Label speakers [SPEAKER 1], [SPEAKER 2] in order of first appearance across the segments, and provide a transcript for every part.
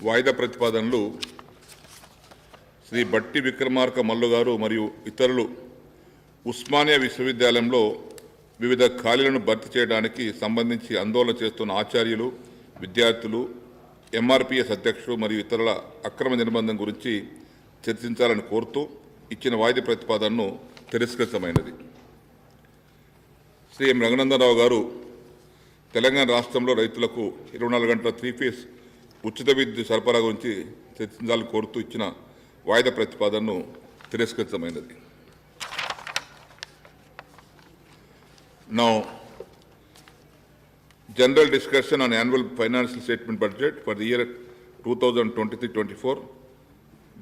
[SPEAKER 1] వాయిదా ప్రతిపాదనలు శ్రీ బట్టి విక్రమార్క మల్లు గారు మరియు ఇతరులు ఉస్మానియా విశ్వవిద్యాలయంలో వివిధ ఖాళీలను భర్తీ చేయడానికి సంబంధించి ఆందోళన చేస్తున్న ఆచార్యులు, విద్యార్థులు, ఎంఆర్పీఎస్ అధ్యక్షులు మరియు ఇతరుల అక్రమ నిర్బంధం గురించి చర్చించాలని కోరుతూ ఇచ్చిన వాయిదా ప్రతిపాదనను తిరస్కృతమైనది. శ్రీ ఎం. రఘునందనరావు గారు తెలంగాణ రాష్ట్రంలో రైతులకు 24 గంటల 3-ఫేజ్ ఉచిత విద్యుత్ సరఫరా గురించి చర్చించాలని కోరుతూ ఇచ్చిన వాయిదా ప్రతిపాదనను తిరస్కృతమైనది. Now, general discussion on annual financial statement budget for the year 2023-24.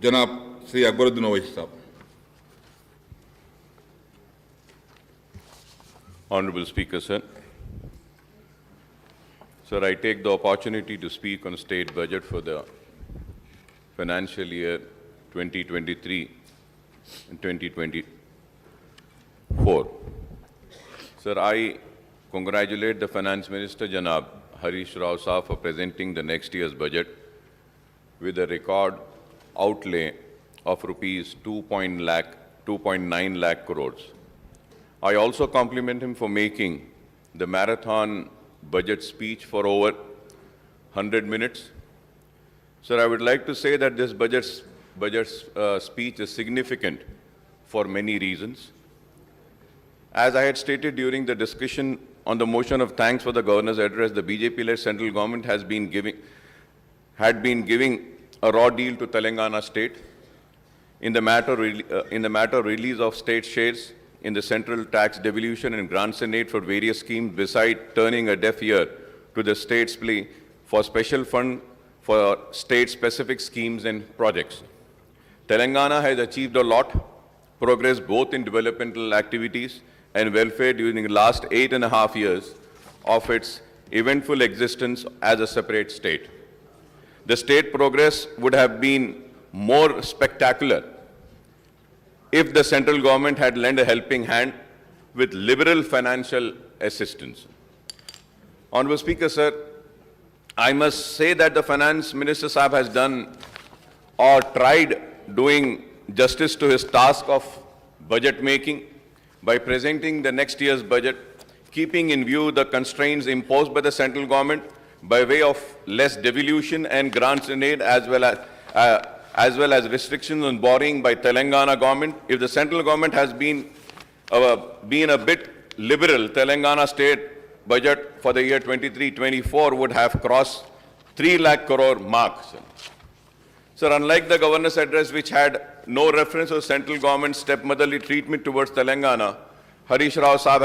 [SPEAKER 1] Janab Sri Akbaruddin Owaisi Sahab.
[SPEAKER 2] Honorable Speaker, sir. Sir, I take the opportunity to speak on state budget for the financial year 2023 and 2024. Sir, I congratulate the Finance Minister, Janab Harish Rao Sahab, for presenting the next year's budget with a record outlay of rupees 2.9 lakh crores. I also compliment him for making the marathon budget speech for over 100 minutes. Sir, I would like to say that this budget speech is significant for many reasons. As I had stated during the discussion on the motion of thanks for the Governor's address, the BJP-led central government had been giving a raw deal to Telangana state in the matter of release of state shares in the central tax devolution and grants and aid for various schemes, beside turning a deaf ear to the state's plea for special fund for state-specific schemes and projects. Telangana has achieved a lot progress both in developmental activities and welfare during the last 8.5 years of its eventful existence as a separate state. The state progress would have been more spectacular if the central government had lent a helping hand with liberal financial assistance. Honorable Speaker, sir, I must say that the Finance Minister Sahab has done or tried doing justice to his task of budget making by presenting the next year's budget, keeping in view the constraints imposed by the central government by way of less devolution and grants in aid, as well as restrictions on borrowing by Telangana government. If the central government has been a bit liberal, Telangana state budget for the year 23-24 would have crossed 3 lakh crore mark. Sir, unlike the governor's address, which had no reference to the central government's stepmotherly treatment towards Telangana, Harish Rao Sahab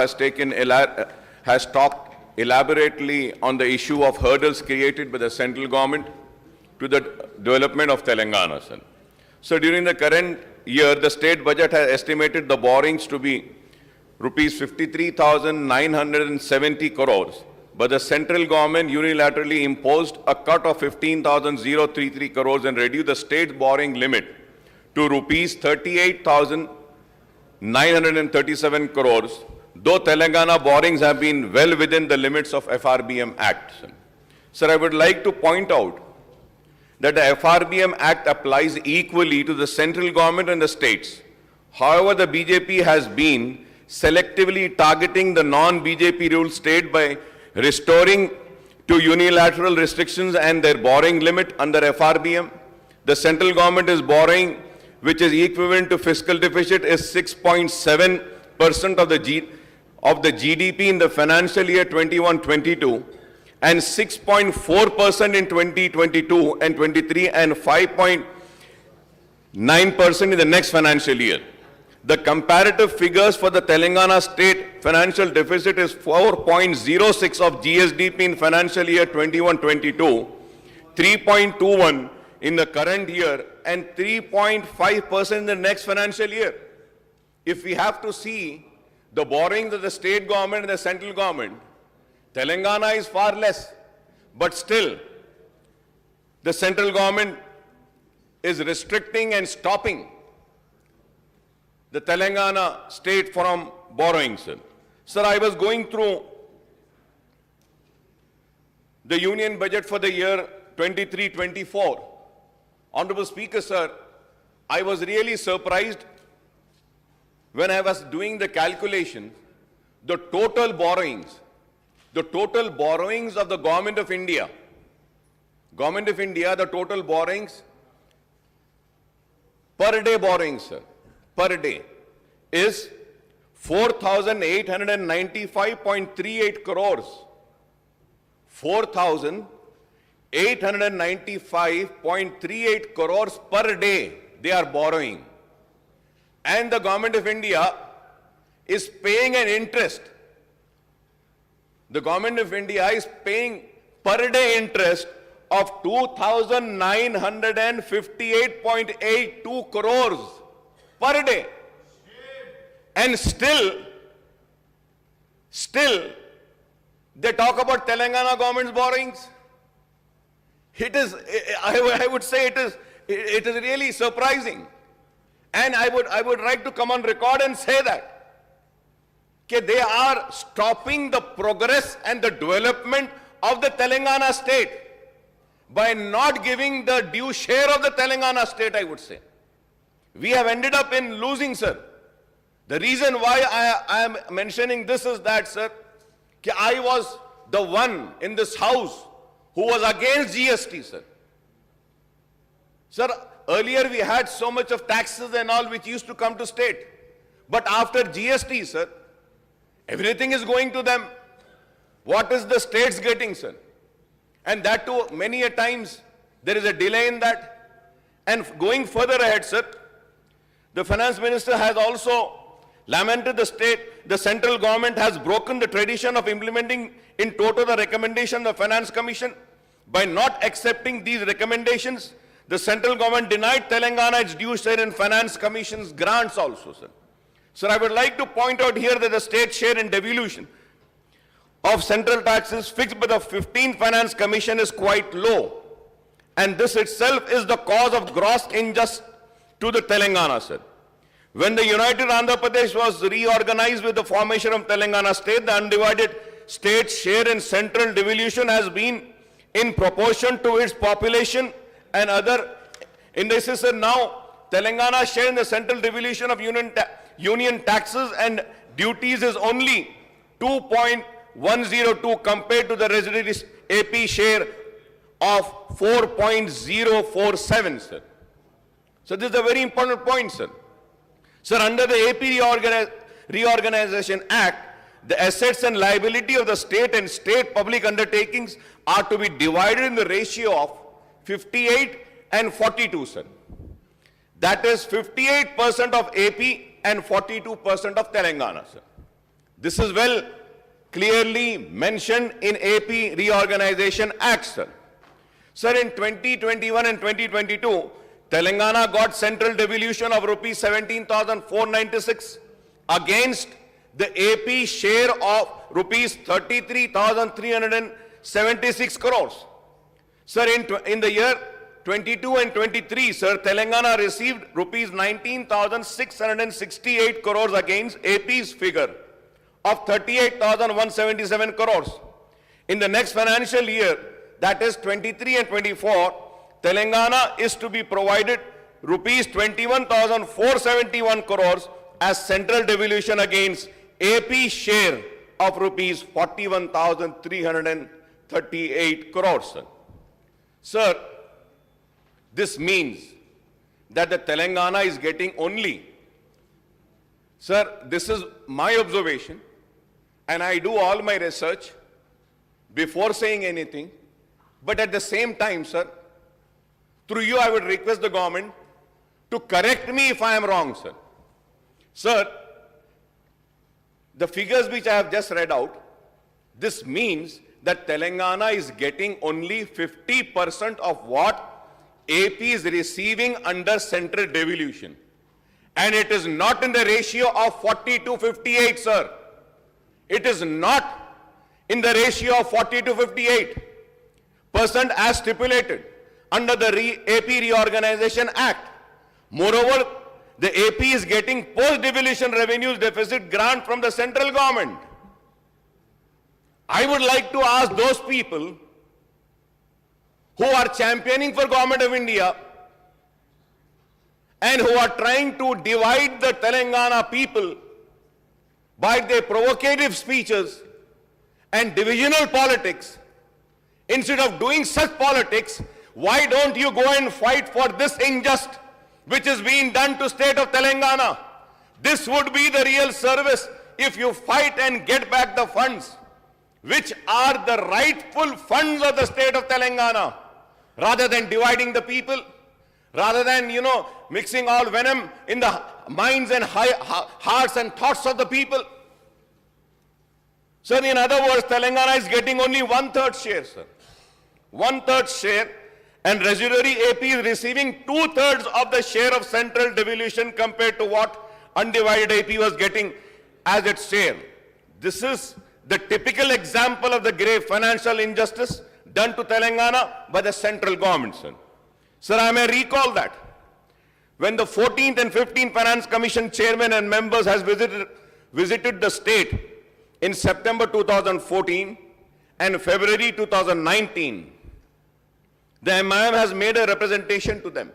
[SPEAKER 2] has talked elaborately on the issue of hurdles created by the central government to the development of Telangana. So during the current year, the state budget has estimated the borrowings to be rupees 53,970 crores, but the central government unilaterally imposed a cut of 15,033 crores and reduced the state borrowing limit to rupees 38,937 crores, though Telangana borrowings have been well within the limits of FRBM Act. Sir, I would like to point out that the FRBM Act applies equally to the central government and the states. However, the BJP has been selectively targeting the non-BJP ruled state by restoring to unilateral restrictions and their borrowing limit under FRBM. The central government is borrowing, which is equivalent to fiscal deficit, is 6.7% of the GDP in the financial year 21-22, and 6.4% in 2022 and 23, and 5.9% in the next financial year. The comparative figures for the Telangana state financial deficit is 4.06 of GSDP in financial year 21-22, 3.21 in the current year, and 3.5% in the next financial year. If we have to see the borrowings of the state government and the central government, Telangana is far less, but still the central government is restricting and stopping the Telangana state from borrowing. Sir, I was going through the union budget for the year 23-24. Honorable Speaker, sir, I was really surprised when I was doing the calculation, the total borrowings of the Government of India, the total borrowings, per day borrowings, sir, per day, is 4,895.38 crores. 4,895.38 crores per day they are borrowing. And the Government of India is paying an interest. The Government of India is paying per day interest of 2,958.82 crores per day. And still, they talk about Telangana government's borrowings. It is, I would say it is really surprising. And I would like to come on record and say that they are stopping the progress and the development of the Telangana state by not giving the due share of the Telangana state, I would say. We have ended up in losing, sir. The reason why I am mentioning this is that, sir, I was the one in this house who was against GST, sir. Sir, earlier we had so much of taxes and all which used to come to state. But after GST, sir, everything is going to them. What is the states getting, sir? And that too, many a times, there is a delay in that. And going further ahead, sir, the finance minister has also lamented the central government has broken the tradition of implementing in toto the recommendation of the Finance Commission. By not accepting these recommendations, the central government denied Telangana its due share in Finance Commission's grants also, sir. Sir, I would like to point out here that the state share in devolution of central taxes fixed by the 15th Finance Commission is quite low. And this itself is the cause of gross injustice to the Telangana, sir. When the United Andhra Pradesh was reorganized with the formation of Telangana state, the undivided state share in central devolution has been in proportion to its population and other indices. Sir, now Telangana share in the central devolution of union taxes and duties is only 2.102 compared to the residual AP share of 4.047, sir. So this is a very important point, sir. Sir, under the AP Reorganization Act, the assets and liability of the state and state public undertakings are to be divided in the ratio of 58 and 42, sir. That is 58% of AP and 42% of Telangana, sir. This is well clearly mentioned in AP Reorganization Act, sir. Sir, in 2021 and 2022, Telangana got central devolution of rupees 17,496 against the AP share of rupees 33,376 crores. Sir, in the year 22 and 23, sir, Telangana received rupees 19,668 crores against AP's figure of 38,177 crores. In the next financial year, that is 23 and 24, Telangana is to be provided rupees 21,471 crores as central devolution against AP share of rupees 41,338 crores. Sir. Sir, this means that the Telangana is getting only, sir, this is my observation, and I do all my research before saying anything, but at the same time, sir, through you, I would request the government to correct me if I am wrong, sir. Sir, the figures which I have just read out, this means that Telangana is getting only 50% of what AP is receiving under central devolution. And it is not in the ratio of 40 to 58, sir. It is not in the ratio of 40 to 58% as stipulated under the AP Reorganization Act. Moreover, the AP is getting post-devolution revenues deficit grant from the central government. I would like to ask those people
[SPEAKER 3] who are championing for Government of India and who are trying to divide the Telangana people by their provocative speeches and divisional politics. Instead of doing such politics, why don't you go and fight for this injustice which is being done to state of Telangana? This would be the real service if you fight and get back the funds, which are the rightful funds of the state of Telangana, rather than dividing the people, rather than, mixing all venom in the minds and hearts and thoughts of the people. Sir, in other words, Telangana is getting only 1/3 share, sir. 1/3 share, and residuary AP is receiving 2/3 of the share of central devolution compared to what undivided AP was getting as its share. This is the typical example of the grave financial injustice done to Telangana by the central government, sir. Sir, I may recall that when the 14th and 15th Finance Commission chairman and members has visited the state in September 2014 and February 2019, the MIM has made a representation to them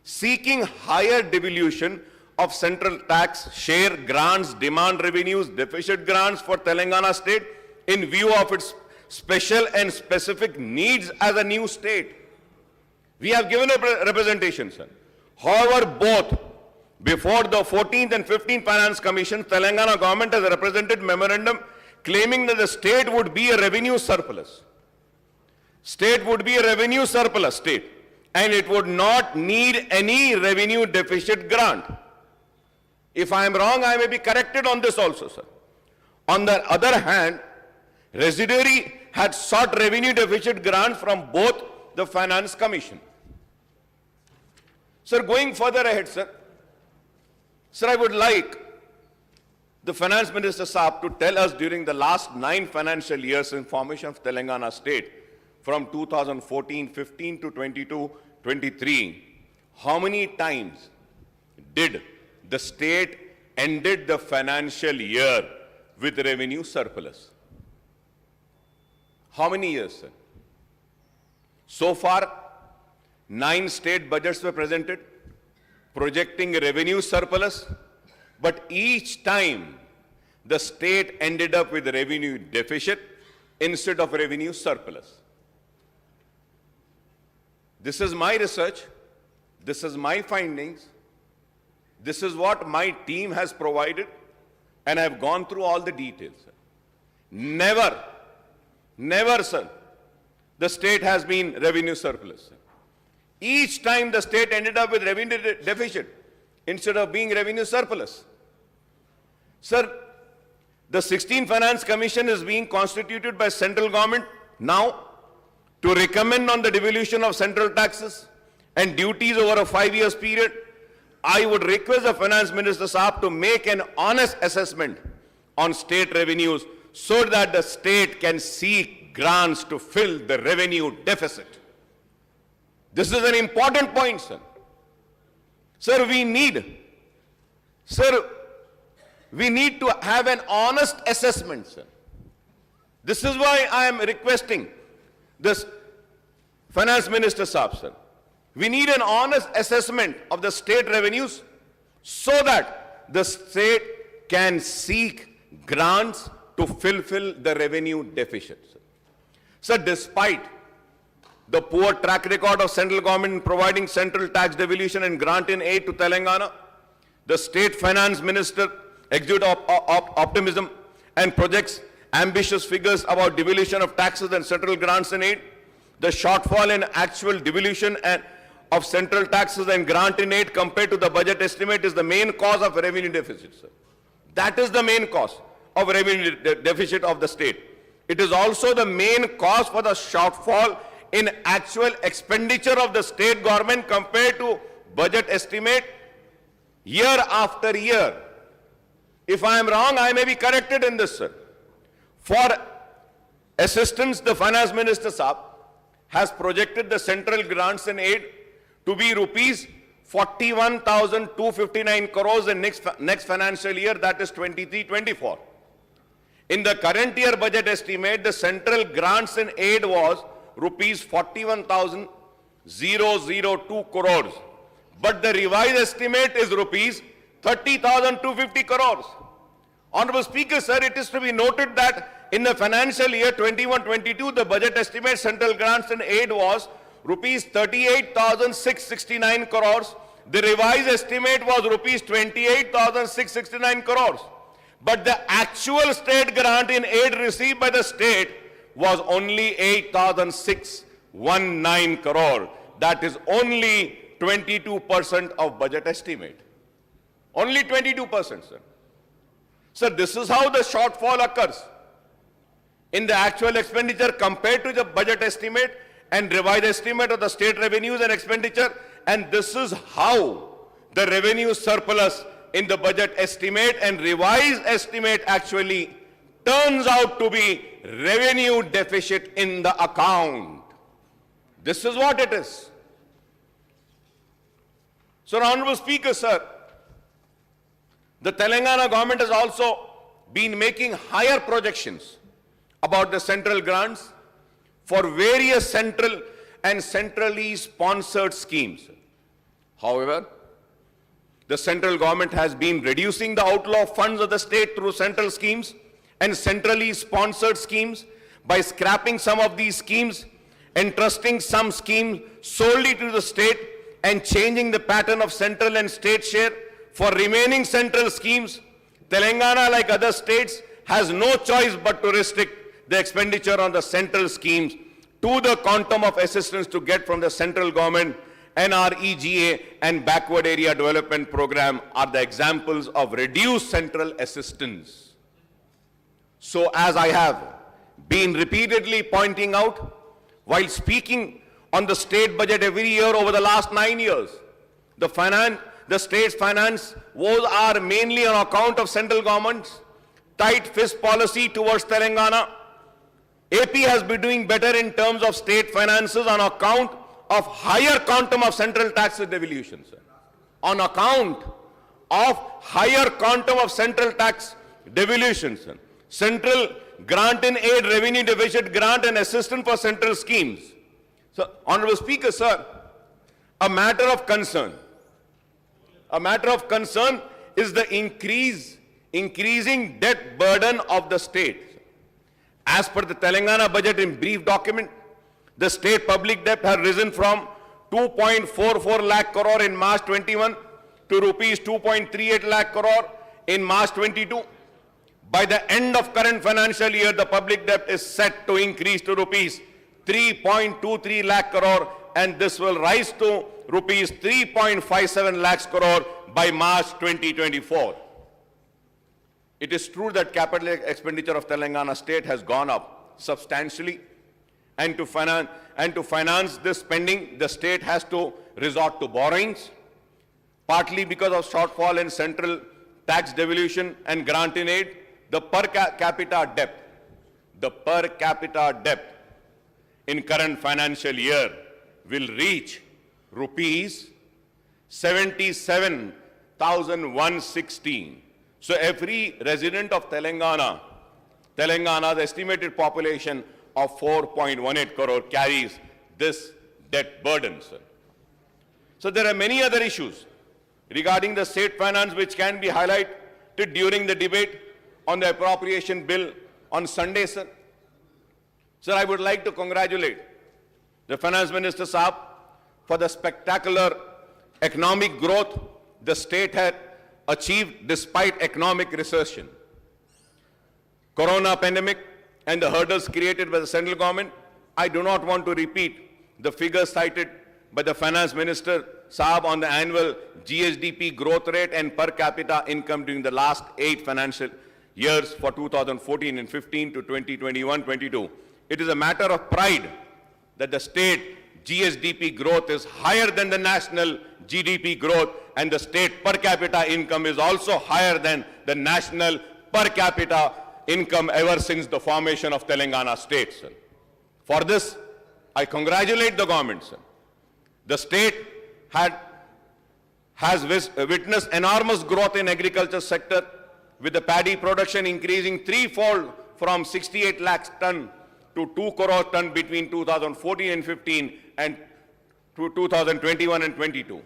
[SPEAKER 3] seeking higher devolution of central tax, share, grants, demand revenues, deficit grants for Telangana state in view of its special and specific needs as a new state. We have given a representation, sir. However, both before the 14th and 15th Finance Commission, Telangana government has a represented memorandum claiming that the state would be a revenue surplus. State would be a revenue surplus state, and it would not need any revenue deficit grant. If I am wrong, I may be corrected on this also, sir. On the other hand, residuary had sought revenue deficit grant from both the Finance Commission. Sir, going further ahead, sir, I would like the Finance Minister Saab to tell us during the last 9 financial years in formation of Telangana state, from 2014-15 to 22-23, how many times did the state ended the financial year with revenue surplus? How many years, sir? So far, 9 state budgets were presented, projecting a revenue surplus, but each time the state ended up with a revenue deficit instead of revenue surplus. This is my research, this is my findings, this is what my team has provided, and I have gone through all the details, sir. Never, sir, the state has been revenue surplus, sir. Each time the state ended up with revenue deficit instead of being revenue surplus. Sir, the 16th Finance Commission is being constituted by central government now to recommend on the devolution of central taxes and duties over a 5-year period. I would request the Finance Minister Saab to make an honest assessment on state revenues so that the state can seek grants to fill the revenue deficit. This is an important point, sir. Sir, we need to have an honest assessment, sir. This is why I am requesting this Finance Minister Saab, sir. We need an honest assessment of the state revenues so that the state can seek grants to fulfill the revenue deficit, sir. Sir, despite the poor track record of central government in providing central tax devolution and grant in aid to Telangana, the state finance minister exudes optimism and projects ambitious figures about devolution of taxes and central grants in aid. The shortfall in actual devolution of central taxes and grant in aid compared to the budget estimate is the main cause of revenue deficit, sir. That is the main cause of revenue deficit of the state. It is also the main cause for the shortfall in actual expenditure of the state government compared to budget estimate year after year. If I am wrong, I may be corrected in this, sir. For assistance, the Finance Minister Saab has projected the central grants and aid to be rupees 41,259 crores in next financial year, that is 23-24. In the current year budget estimate, the central grants and aid was rupees 41,002 crores. But the revised estimate is rupees 30,250 crores. Honorable Speaker, sir, it is to be noted that in the financial year 21-22, the budget estimate central grants and aid was rupees 38,669 crores. The revised estimate was rupees 28,669 crores. But the actual state grant in aid received by the state was only 8,619 crore. That is only 22% of budget estimate. Only 22%, sir. Sir, this is how the shortfall occurs in the actual expenditure compared to the budget estimate and revised estimate of the state revenues and expenditure. And this is how the revenue surplus in the budget estimate and revised estimate actually turns out to be revenue deficit in the account. This is what it is. So, Honorable Speaker, sir, the Telangana government has also been making higher projections about the central grants for various central and centrally sponsored schemes. However, the central government has been reducing the outflow of funds of the state through central schemes and centrally sponsored schemes by scrapping some of these schemes, entrusting some schemes solely to the state and changing the pattern of central and state share. For remaining central schemes, Telangana, like other states, has no choice but to restrict the expenditure on the central schemes to the quantum of assistance to get from the central government. NREGA and Backward Area Development Program are the examples of reduced central assistance. So, as I have been repeatedly pointing out, while speaking on the state budget every year over the last 9 years, the state's finance woes are mainly on account of central government's tight fist policy towards Telangana. AP has been doing better in terms of state finances on account of higher quantum of central tax devolution, sir. On account of higher quantum of central tax devolution, sir. Central grant and aid, revenue deficit grant and assistance for central schemes. So, Honorable Speaker, sir, a matter of concern is the increasing debt burden of the state. As per the Telangana budget in brief document, the state public debt has risen from 2.44 lakh crore in March 21 to rupees 2.38 lakh crore in March 22. By the end of current financial year, the public debt is set to increase to rupees 3.23 lakh crore, and this will rise to rupees 3.57 lakhs crore by March 2024. It is true that capital expenditure of Telangana state has gone up substantially, and to finance this spending, the state has to resort to borrowings, partly because of shortfall in central tax devolution and grant in aid. The per capita debt in current financial year will reach rupees 77,116. So every resident of Telangana's estimated population of 4.18 crore carries this debt burden, sir. So there are many other issues regarding the state finance which can be highlighted during the debate on the appropriation bill on Sunday, sir. Sir, I would like to congratulate the Finance Minister Saab for the spectacular economic growth the state had achieved despite economic recession. Corona pandemic and the hurdles created by the central government, I do not want to repeat the figures cited by the Finance Minister Saab on the annual GSDP growth rate and per capita income during the last 8 financial years for 2014 and 15 to 2021-22. It is a matter of pride that the state GSDP growth is higher than the national GDP growth, and the state per capita income is also higher than the national per capita income ever since the formation of Telangana state, sir. For this, I congratulate the government, sir. The state has witnessed enormous growth in agriculture sector, with the paddy production increasing threefold from 68 lakhs ton to 2 crore ton between 2014 and 15 and to 2021 and 22.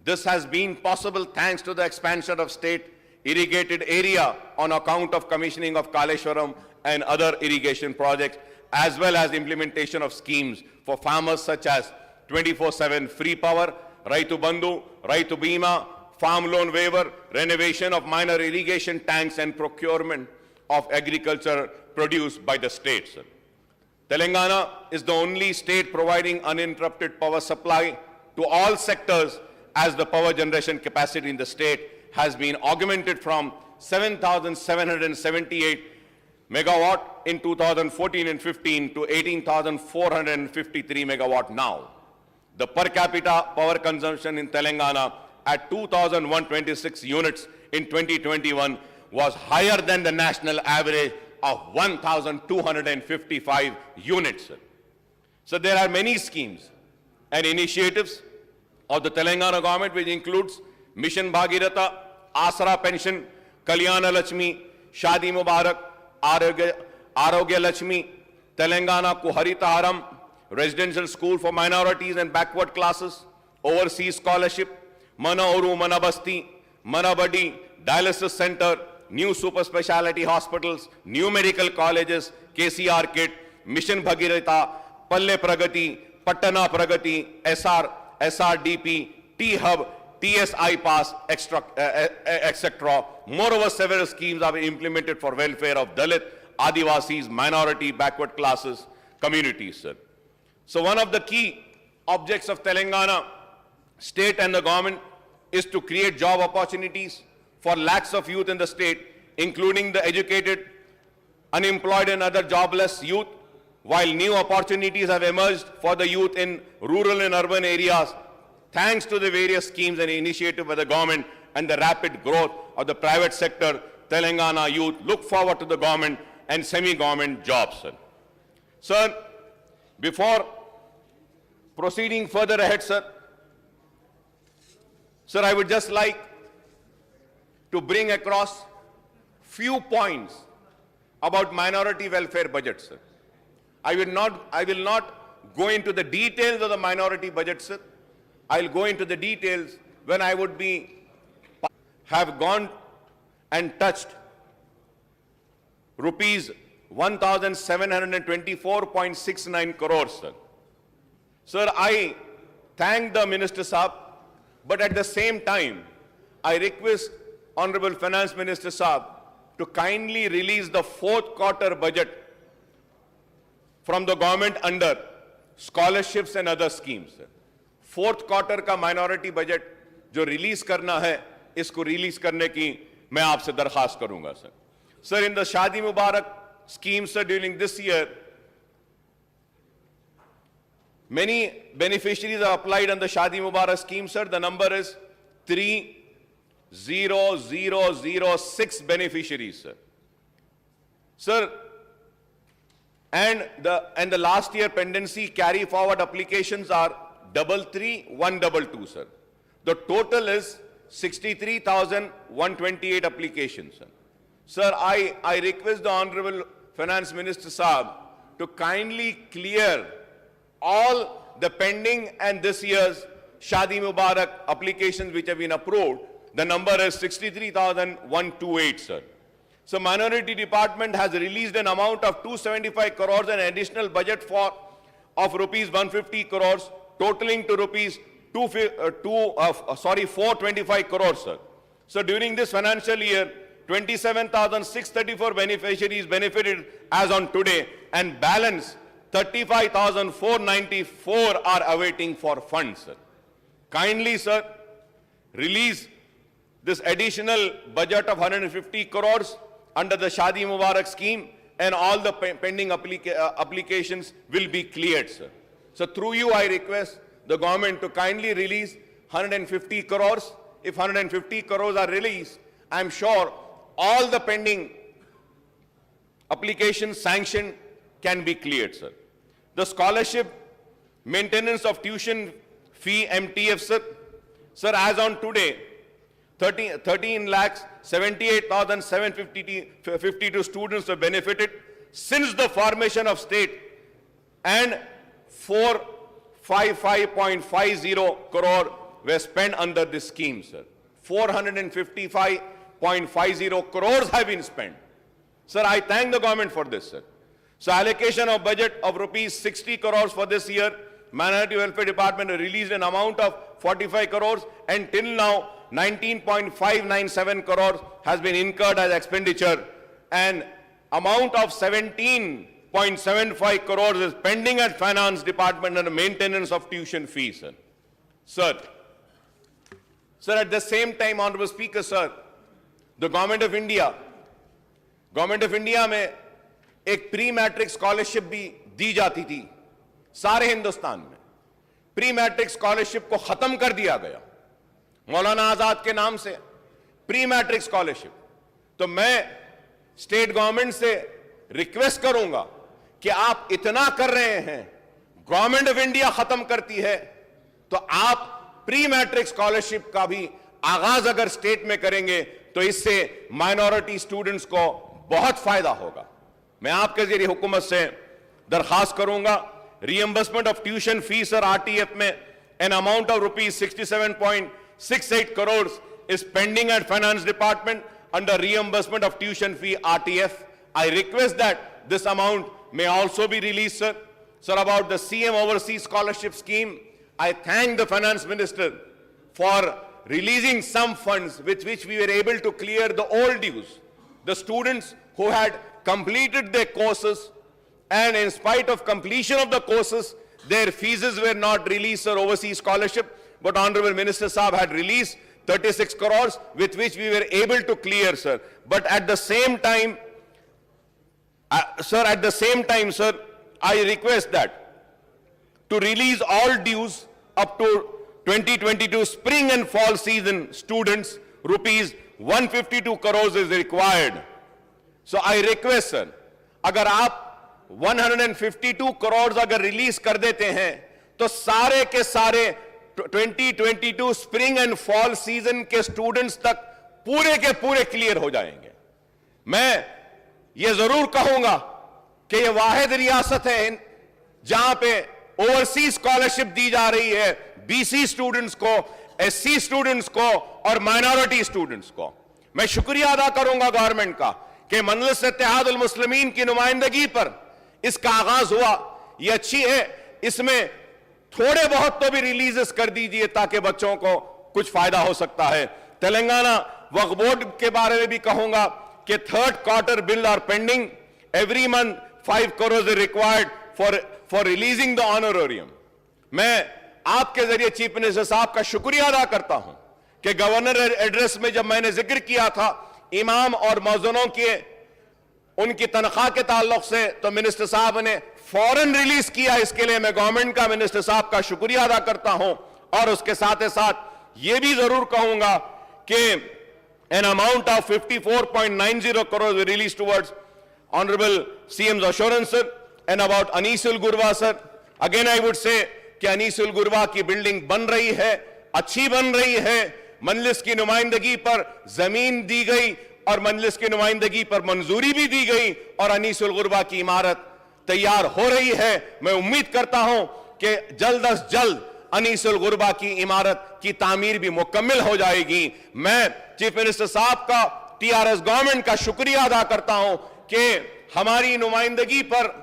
[SPEAKER 3] This has been possible thanks to the expansion of state irrigated area on account of commissioning of Kaleshwaram and other irrigation projects, as well as implementation of schemes for farmers such as 24/7 free power, Raitu Bandhu, Raitu Bima, farm loan waiver, renovation of minor irrigation tanks and procurement of agriculture produce by the states. Telangana is the only state providing uninterrupted power supply to all sectors, as the power generation capacity in the state has been augmented from 7,778 megawatt in 2014 and 15 to 18,453 megawatt now. The per capita power consumption in Telangana at 2,126 units in 2021 was higher than the national average of 1,255 units. So there are many schemes and initiatives of the Telangana government, which includes Mission Bhagirath, Asra Pension, Kalyana Lakshmi, Shadi Mubarak, Arogya Lakshmi, Telangana Kuharita Haram, residential school for minorities and backward classes, overseas scholarship, Mana Oru, Mana Basti, Mana Badi, dialysis center, new super speciality hospitals, new medical colleges, KCR kit, Mission Bhagirath, Palle Pragati, Patana Pragati, SRDP, T-Hub, TSI Pass, etc. Moreover, several schemes are implemented for welfare of Dalit, Adivasis, minority, backward classes, communities, sir. So one of the key objects of Telangana state and the government is to create job opportunities for lakhs of youth in the state, including the educated, unemployed and other jobless youth, while new opportunities have emerged for the youth in rural and urban areas, thanks to the various schemes and initiatives by the government and the rapid growth of the private sector. Telangana youth look forward to the government and semi-government jobs, sir. Sir, before proceeding further ahead, sir, I would just like to bring across few points about minority welfare budget, sir. I will not go into the details of the minority budget, sir. I'll go into the details when I would have gone and touched rupees 1,724.69 crores, sir. Sir, I thank the Minister Saab, but at the same time, I request Honorable Finance Minister Saab to kindly release the fourth quarter budget from the government under scholarships and other schemes, sir. Fourth quarter का minority budget जो release करना है, इसको release करने की मैं आपसे दरखास्त करूंगा, सर. सर, इन द शादी मुबारक scheme, sir, during this year, many beneficiaries are applied on the Shadi Mubarak scheme, sir. The number is 30,006 beneficiaries, sir. Sir, and the last year pendency carry forward applications are 33,122, sir. The total is 63,128 applications, sir. Sir, I request the Honorable Finance Minister Saab to kindly clear all the pending and this year's Shadi Mubarak applications which have been approved. The number is 63,128, sir. So Minority Department has released an amount of 275 crores and additional budget of rupees 150 crores, totaling to rupees 425 crores, sir. So during this financial year, 27,634 beneficiaries benefited as on today, and balance 35,494 are awaiting for funds, sir. Kindly, sir, release this additional budget of 150 crores under the Shadi Mubarak scheme, and all the pending applications will be cleared, sir. So through you, I request the government to kindly release 150 crores. If 150 crores are released, I'm sure all the pending applications sanctioned can be cleared, sir. The scholarship, maintenance of tuition fee, MTF, sir. Sir, as on today, 13,78,752 students have benefited since the formation of state and 455.50 crore were spent under this scheme, sir. 455.50 crores have been spent. Sir, I thank the government for this, sir. So allocation of budget of rupees 60 crores for this year, Minority Welfare Department released an amount of 45 crores, and till now 19.597 crores has been incurred as expenditure, and amount of 17.75 crores is pending at Finance Department under maintenance of tuition fees, sir. Sir, at the same time, Honorable Speaker, sir, the Government of India में एक pre matric scholarship भी दी जाती थी सारे हिंदुस्तान में. Pre matric scholarship को खत्म कर दिया गया मौलाना आजाद के नाम से, प्री मैट्रिक स्कॉलरशिप. तो मैं स्टेट गवर्नमेंट से रिक्वेस्ट करूंगा कि आप इतना कर रहे हैं, गवर्नमेंट ऑफ इंडिया खत्म करती है, तो आप प्री मैट्रिक स्कॉलरशिप का भी आगाज अगर स्टेट में करेंगे तो इससे माइनॉरिटी स्टूडेंट्स को बहुत फायदा होगा. मैं आपके जरिए हुकूमत से दरखास्त करूंगा, रीएम्बर्समेंट ऑफ ट्यूशन फीस और आरटीएफ में N amount of rupees 67.68 crore is pending at Finance Department under reimbursement of tuition fee RTF. I request that this amount may also be released, sir. Sir, about the CM Overseas Scholarship Scheme, I thank the Finance Minister for releasing some funds with which we were able to clear the old dues. The students who had completed their courses, and in spite of completion of the courses, their fees were not released for overseas scholarship, but Honorable Minister Saab had released 36 crores with which we were able to clear, sir. But at the same time, sir, I request that to release all dues up to 2022 spring and fall season students, rupees 152 crores is required. So I request, sir, अगर आप 152 crores अगर release कर देते हैं तो सारे के सारे 2022 स्प्रिंग एंड फॉल सीजन के स्टूडेंट्स तक पूरे के पूरे क्लियर हो जाएंगे. मैं ये जरूर कहूंगा कि ये वाहिद रियासत है जहां पे ओवरसीज स्कॉलरशिप दी जा रही है बीसी स्टूडेंट्स को, एससी स्टूडेंट्स को और माइनॉरिटी स्टूडेंट्स को. मैं शुक्रिया अदा करूंगा गवर्नमेंट का कि मजलिस इत्तेहादुल मुस्लिमीन की नुमाइंदगी पर इसका आगाज हुआ. ये अच्छी है, इसमें थोड़े बहुत तो भी रिलीजेस कर दीजिए ताकि बच्चों को कुछ फायदा हो सकता है. तेलंगाना वक्फ बोर्ड के बारे में भी कहूंगा कि third quarter bill are pending. Every month 5 crores is required for releasing the honorarium. मैं आपके जरिए चीफ मिनिस्टर साहब का शुक्रिया अदा करता हूं कि गवर्नर एड्रेस में जब मैंने जिक्र किया था इमाम और मौजूनों के उनकी तनख्वाह के ताल्लुक से, तो मिनिस्टर साहब ने फौरन रिलीज किया. इसके लिए मैं गवर्नमेंट का, मिनिस्टर साहब का शुक्रिया अदा करता हूं. और उसके साथ ही साथ यह भी जरूर कहूंगा कि an amount of 54.90 crores release towards honourable CM's assurance, sir. And about Anisul Gurwa, sir, again I would say कि अनीसुल गुरवा की बिल्डिंग बन रही है, अच्छी बन रही है. मजलिस की नुमाइंदगी पर जमीन दी गई और मजलिस की नुमाइंदगी पर मंजूरी भी दी गई और अनीसुल गुरबा की इमारत तैयार हो रही है. मैं उम्मीद करता हूं कि जल्द अज जल्द अनीसुल गुरबा की इमारत की तामीर भी मुकम्मल हो जाएगी. मैं चीफ मिनिस्टर साहब का, टीआरएस गवर्नमेंट का शुक्रिया अदा करता हूं कि हमारी नुमाइंदगी पर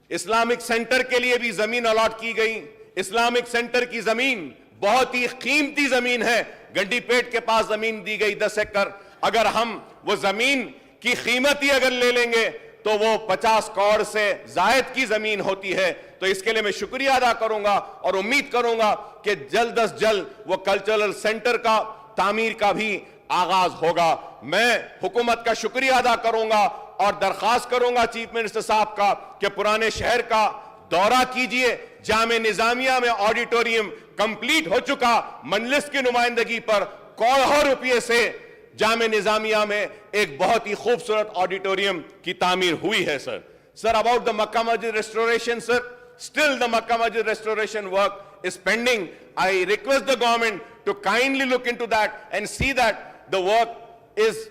[SPEAKER 3] इस्लामिक सेंटर के लिए भी जमीन अलॉट की गई. इस्लामिक सेंटर की जमीन बहुत ही कीमती जमीन है. गंडीपेट के पास जमीन दी गई 10 एकड़. अगर हम वो जमीन की कीमत ही अगर ले लेंगे तो वो 50 करोड़ से जायद की जमीन होती है. तो इसके लिए मैं शुक्रिया अदा करूंगा और उम्मीद करूंगा कि जल्द अज जल्द वो कल्चरल सेंटर का तामीर का भी आगाज होगा. मैं हुकूमत का शुक्रिया अदा करूंगा और दरखास्त करूंगा चीफ मिनिस्टर साहब का कि पुराने शहर का दौरा कीजिए. जामे निजामिया में ऑडिटोरियम कंप्लीट हो चुका. मजलिस की नुमाइंदगी पर करोड़ों रुपये से जामे निजामिया में एक बहुत ही खूबसूरत ऑडिटोरियम की तामीर हुई है, सर. सर, अबाउट द मक्का मस्जिद रेस्टोरेशन, सर, स्टिल द मक्का मस्जिद restoration work is pending. I request the government to kindly look into that and see that the work is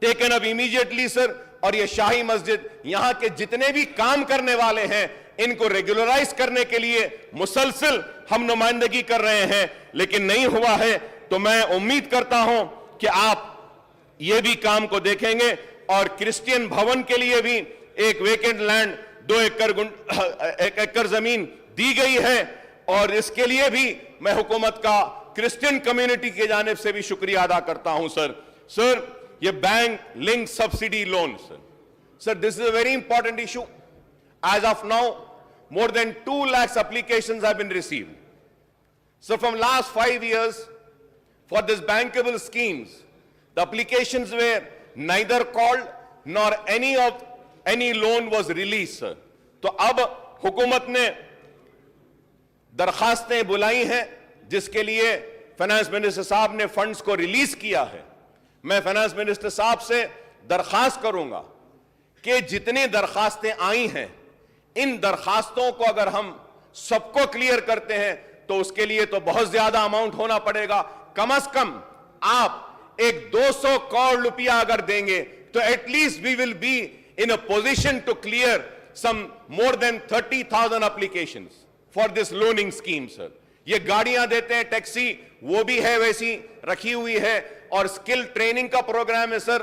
[SPEAKER 3] taken up immediately, sir. और ये शाही मस्जिद, यहाँ के जितने भी काम करने वाले हैं, इनको रेगुलराइज करने के लिए मुसलसल हम नुमाइंदगी कर रहे हैं, लेकिन नहीं हुआ है। तो मैं उम्मीद करता हूं कि आप ये भी काम को देखेंगे और क्रिश्चियन भवन के लिए भी एक वेकेंट लैंड 2 एकड़ जमीन दी गई है, और इसके लिए भी मैं हुकूमत का क्रिश्चियन कम्युनिटी की जानिब से भी शुक्रिया अदा करता हूं। सर ये bank link subsidy loan sir, this is a very important issue. As of now more than 2 lakhs applications have been received. So from last 5 years for this bankable schemes, the applications were neither called nor any loan was released, sir. तो अब हुकूमत ने दरखास्तें बुलाई हैं जिसके लिए finance minister साहब ने फंड्स को रिलीज किया है। मैं फाइनेंस मिनिस्टर साहब से दरखास्त करूंगा कि जितनी दरखास्तें आई हैं, इन दरखास्तों को अगर हम सबको क्लियर करते हैं तो उसके लिए तो बहुत ज्यादा अमाउंट होना पड़ेगा। कम से कम आप एक 200 करोड़ रुपया अगर देंगे तो at least we will be in a position to clear some more than 30,000 applications for this loaning scheme sir. ये गाड़ियां देते हैं टैक्सी, वो भी है वैसी रखी हुई है, और स्किल ट्रेनिंग का प्रोग्राम है sir.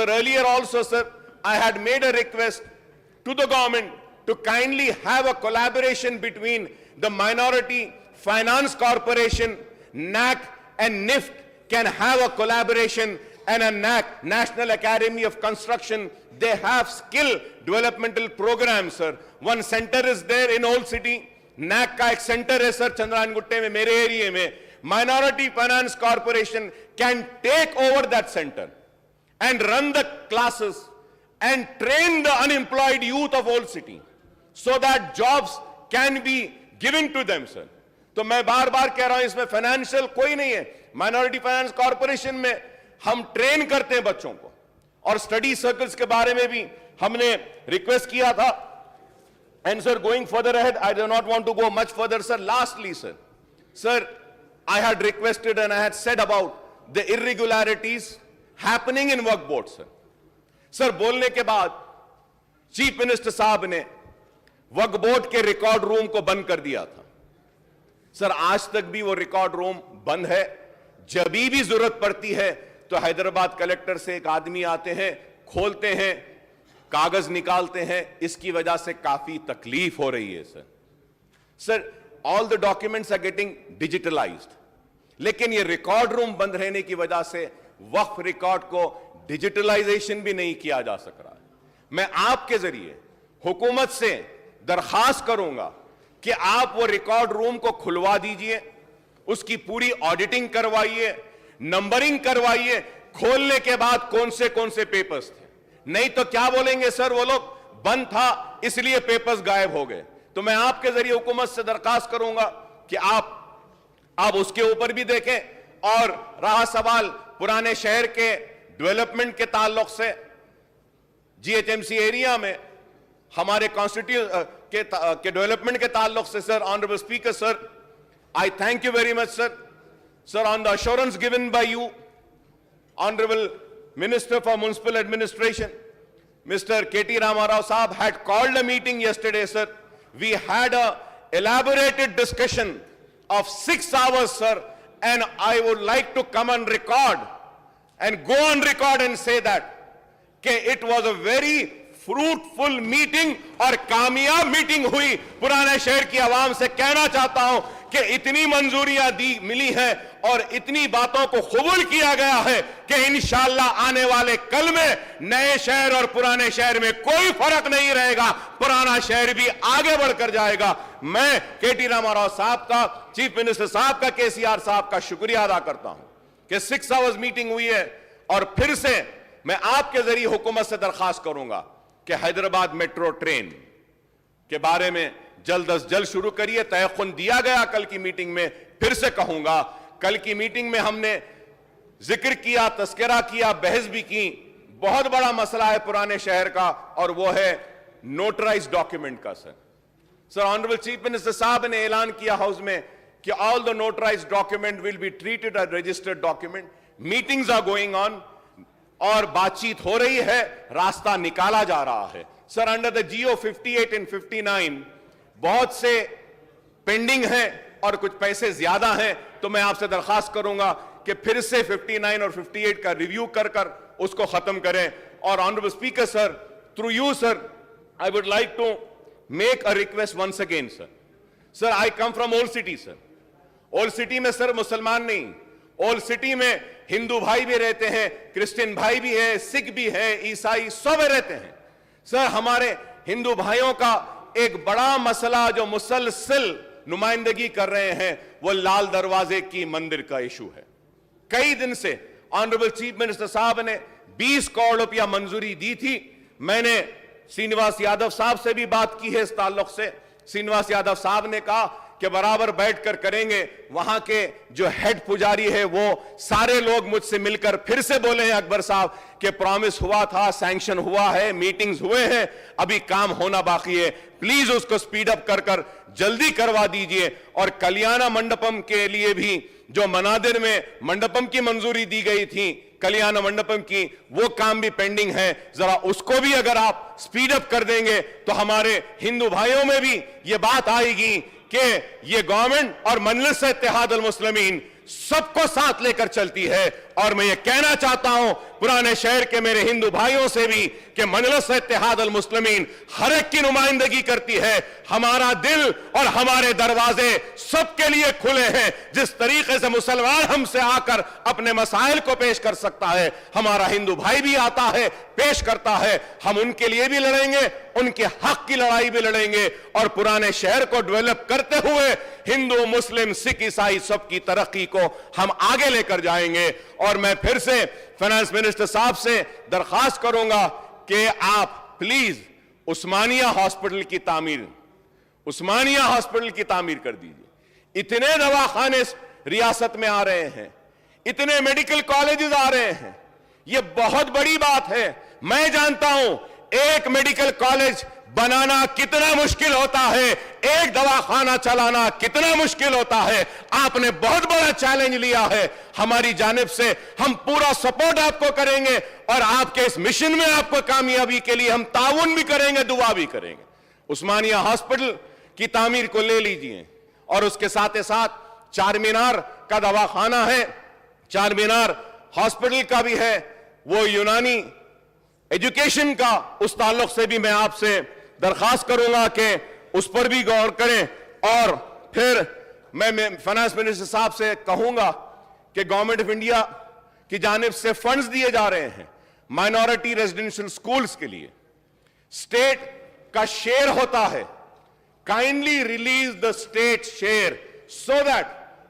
[SPEAKER 3] Earlier also sir I had made a request to the government to kindly have a collaboration between the Minority Finance Corporation, NAC and NIFT can have a collaboration, and a NAC, National Academy of Construction, they have skill developmental programs, sir. One center is there in Old City, NAC का एक center है sir Chandrayaan Gutte में, मेरे area में। Minority Finance Corporation can take over that center and run the classes and train the unemployed youth of Old City, so that jobs can be given to them, sir. तो मैं बार बार कह रहा हूं, इसमें financial कोई नहीं है। माइनॉरिटी फाइनेंस कॉर्पोरेशन में हम ट्रेन करते हैं बच्चों को, और स्टडी सर्कल्स के बारे में भी हमने रिक्वेस्ट किया था। And sir going further ahead, I do not want to go much further sir. Lastly sir I had requested and I had said about the irregularities happening in Waqf board sir. बोलने के बाद chief minister साहब ने Waqf board के record room को बंद कर दिया था सर। आज तक भी वो रिकॉर्ड रूम बंद है। जब भी जरूरत पड़ती है तो हैदराबाद कलेक्टर से एक आदमी आते हैं, खोलते हैं, कागज निकालते हैं। इसकी वजह से काफी तकलीफ हो रही है sir. All the documents are getting digitalised, लेकिन ये रिकॉर्ड रूम बंद रहने की वजह से वक्फ रिकॉर्ड को डिजिटलाइजेशन भी नहीं किया जा सक रहा है। मैं आपके जरिए हुकूमत से दरखास्त करूंगा कि आप वो रिकॉर्ड रूम को खुलवा दीजिए, उसकी पूरी ऑडिटिंग करवाइए, नंबरिंग करवाइए, खोलने के बाद कौन से पेपर्स थे। नहीं तो क्या बोलेंगे सर, वो लोग बंद था इसलिए पेपर्स गायब हो गए। तो मैं आपके जरिए हुकूमत से दरखास्त करूंगा कि आप उसके ऊपर भी देखें। और रहा सवाल पुराने शहर के डेवलपमेंट के ताल्लुक से, जीएचएमसी एरिया में हमारे कॉन्स्टिट्यूशन के डेवलपमेंट के ताल्लुक से sir, honourable speaker sir, I thank you very much sir on the assurance given by you, honourable minister for municipal administration mister KT Rama Rao साहब had called a meeting yesterday sir. We had a elaborated discussion of 6 hours sir, and I would like to come on record and go on record and say that it was a very fruitful meeting और कामयाब meeting हुई। पुराने शहर की आवाम से कहना चाहता हूं कि इतनी मंजूरियां मिली है और इतनी बातों को कबूल किया गया है कि इंशाअल्लाह आने वाले कल में नए शहर और पुराने शहर में कोई फर्क नहीं रहेगा, पुराना शहर भी आगे बढ़कर जाएगा। मैं केटी रामाराव साहब का, चीफ मिनिस्टर साहब का, केसीआर साहब का शुक्रिया अदा करता हूं कि 6 आवर्स मीटिंग हुई है। और फिर से मैं आपके जरिए हुकूमत से दरखास्त करूंगा कि हैदराबाद मेट्रो ट्रेन के बारे में जल्द अज जल्द शुरू करिए। तयख्खुन दिया गया कल की मीटिंग में, फिर से कहूंगा, कल की मीटिंग में हमने जिक्र किया, तस्करा किया, बहस भी की। बहुत बड़ा मसला है पुराने शहर का, और वो है नोटराइज्ड डॉक्यूमेंट का सर। ऑनरेबल चीफ मिनिस्टर साहब ने ऐलान किया हाउस में कि all the notarised document will be treated as registered document. Meetings are going on और बातचीत हो रही है, रास्ता निकाला जा रहा है sir. Under the GO 58 and 59 بہت سے پینڈنگ ہیں اور کچھ پیسے زیادہ ہیں, تو میں آپ سے درخواست کروں گا کہ پھر سے 59 اور 58 کا ریویو کر اس کو ختم کریں. اور honourable speaker sir, through you sir, I would like to make a request once again sir. Sir, I come from Old City sir. Old City میں سر مسلمان نہیں, Old City میں ہندو بھائی بھی رہتے ہیں, کرسچن بھائی بھی ہیں, سکھ بھی ہیں, عیسائی سب رہتے ہیں. سر ہمارے ہندو بھائیوں کا ایک بڑا مسئلہ جو مسلسل نمائندگی کر رہے ہیں وہ لال دروازے کی مندر کا ایشو ہے. کئی دن سے آنریبل چیف منسٹر صاحب نے 20 کروڑ روپیہ منظوری دی تھی. میں نے سینیواس یادو صاحب سے بھی بات کی ہے اس تعلق سے. سینیواس یادو صاحب نے کہا کہ برابر بیٹھ کر کریں گے. وہاں کے جو ہیڈ پجاری ہے وہ سارے لوگ مجھ سے مل کر پھر سے بولے ہیں اکبر صاحب کہ پرامس ہوا تھا, سینکشن ہوا ہے, میٹنگز ہوئے ہیں, ابھی کام ہونا باقی ہے, پلیز اس کو سپیڈ اپ کر جلدی کروا دیجئے. اور کلیانہ منڈپم کے لیے بھی جو منادر میں منڈپم کی منظوری دی گئی تھی, کلیانہ منڈپم کی, وہ کام بھی پینڈنگ ہے. ذرا اس کو بھی اگر آپ سپیڈ اپ کر دیں گے تو ہمارے ہندو بھائیوں میں بھی یہ بات آئے گی کہ یہ گورنمنٹ اور مجلس اتحاد المسلمین سب کو ساتھ لے کر چلتی ہے. اور میں یہ کہنا چاہتا ہوں پرانے شہر کے میرے ہندو بھائیوں سے بھی کہ مجلس اتحاد المسلمین ہر ایک کی نمائندگی کرتی ہے. ہمارا دل اور ہمارے دروازے سب کے لیے کھلے ہیں. جس طریقے سے مسلمان ہم سے آ کر اپنے مسائل کو پیش کر سکتا ہے, ہمارا ہندو بھائی بھی آتا ہے, پیش کرتا ہے. ہم ان کے لیے بھی لڑیں گے, ان کے حق کی لڑائی بھی لڑیں گے, اور پرانے شہر کو ڈیولپ کرتے ہوئے ہندو, مسلم, سکھ, عیسائی سب کی ترقی کو ہم آگے لے کر جائیں گے. اور میں پھر سے فائنانس منسٹر صاحب سے درخواست کروں گا کہ آپ پلیز عثمانیہ ہاسپٹل کی تعمیر کر دیجئے. اتنے دواخانے ریاست میں آ رہے ہیں, اتنے میڈیکل کالجز آ رہے ہیں, یہ بہت بڑی بات ہے. میں جانتا ہوں ایک میڈیکل کالج بنانا کتنا مشکل ہوتا ہے, ایک دواخانہ چلانا کتنا مشکل ہوتا ہے. آپ نے بہت بڑا چیلنج لیا ہے. ہماری جانب سے ہم پورا سپورٹ آپ کو کریں گے, اور آپ کے اس مشن میں آپ کو کامیابی کے لیے ہم تعاون بھی کریں گے, دعا بھی کریں گے. عثمانیہ ہاسپٹل کی تعمیر کو لے لیجئے, اور اس کے ساتھ ساتھ چار مینار کا دواخانہ ہے, چار مینار ہاسپٹل کا بھی ہے, وہ یونانی ایجوکیشن کا, اس تعلق سے بھی میں آپ سے درخواست کروں گا کہ اس پر بھی غور کریں. اور پھر میں فائنانس منسٹر صاحب سے کہوں گا کہ گورنمنٹ آف انڈیا کی جانب سے فنڈز دیے جا رہے ہیں مائنورٹی ریزیڈنشل سکولز کے لیے, اسٹیٹ کا شیئر ہوتا ہے. kindly release the state share so that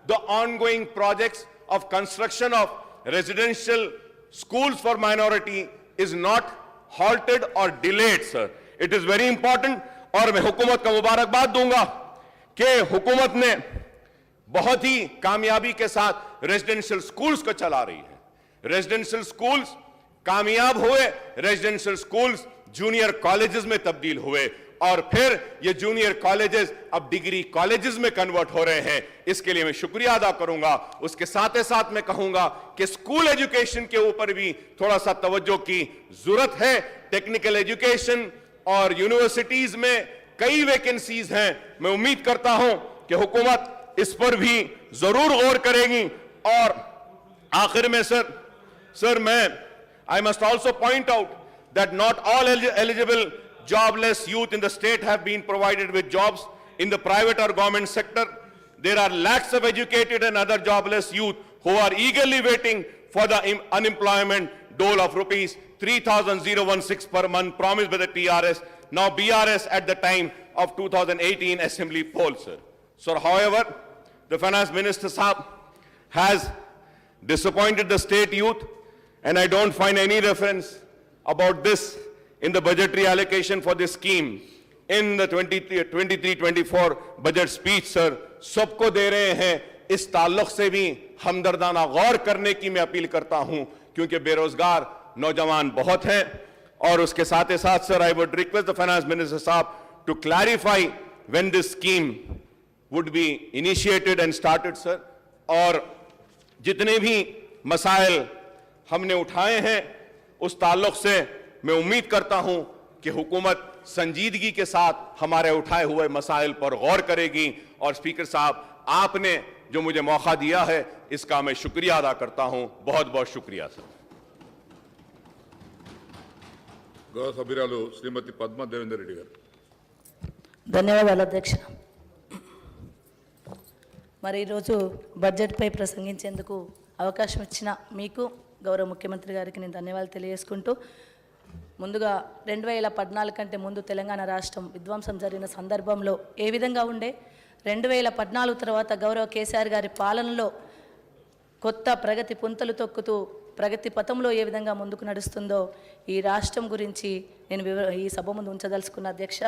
[SPEAKER 3] the ongoing projects of construction of residential schools for minority is not halted or delayed, sir. It is very important. اور میں حکومت کا مبارکباد دوں گا کہ حکومت نے بہت ہی کامیابی کے ساتھ ریزیڈنشل سکولز کو چلا رہی ہے. ریزیڈنشل سکولز کامیاب ہوئے, ریزیڈنشل سکولز جونیئر کالجز میں تبدیل ہوئے, اور پھر یہ جونیئر کالجز اب ڈگری کالجز میں کنورٹ ہو رہے ہیں. اس کے لیے میں شکریہ ادا کروں گا. اس کے ساتھ ساتھ میں کہوں گا کہ سکول ایجوکیشن کے اوپر بھی تھوڑا سا توجہ کی ضرورت ہے. ٹیکنیکل ایجوکیشن اور یونیورسٹیز میں کئی ویکنسیز ہیں. میں امید کرتا ہوں کہ حکومت اس پر بھی ضرور غور کرے گی. اور آخر میں سر میں I must also point out that not all eligible jobless youth in the state have been provided with jobs in the private or government sector. There are lakhs of educated and other jobless youth who are eagerly waiting for the unemployment dole of rupees 3,016 per month promised by the TRS, now BRS at the time of 2018 assembly poll, sir. So, however, the finance minister Saab has disappointed the state youth, and I don't find any reference about this in the budgetary allocation for this scheme in the 23-24 budget speech, sir. سب کو دے رہے ہیں. اس تعلق سے بھی ہمدردانہ غور کرنے کی میں اپیل کرتا ہوں, کیونکہ بے روزگار نوجوان بہت ہیں. اور اس کے ساتھ سر, I would request the finance minister صاحب to clarify when this scheme would be initiated and started, sir. اور جتنے بھی مسائل ہم نے اٹھائے ہیں اس تعلق سے میں امید کرتا ہوں کہ حکومت संजीदगी के साथ हमारे उठाए हुए मसाइल पर गौर करेगी। और स्पीकर साहब, आपने जो मुझे मौका दिया है इसका मैं शुक्रिया अदा करता हूं। बहुत बहुत शुक्रिया सर।
[SPEAKER 1] గౌరవ సభ్యురాలు శ్రీమతి పద్మ దేవేందర్ రెడ్డి గారు.
[SPEAKER 4] ధన్యవాదాలు అధ్యక్ష. మరి ఈరోజు బడ్జెట్పై ప్రసంగించేందుకు అవకాశం ఇచ్చిన మీకు గౌరవ ముఖ్యమంత్రి గారికి నేను ధన్యవాదాలు తెలియజేసుకుంటూ, ముందుగా 2014 కంటే ముందు తెలంగాణ రాష్ట్రం విధ్వంసం జరిగిన సందర్భంలో ఏ విధంగా ఉండే, 2014 తర్వాత గౌరవ కేసీఆర్ గారి పాలనలో కొత్త ప్రగతి పుంతలు తొక్కుతూ ప్రగతి పథంలో ఏ విధంగా ముందుకు నడుస్తుందో ఈ రాష్ట్రం గురించి నేను ఈ సభ ముందు ఉంచదలుచుకున్న అధ్యక్ష.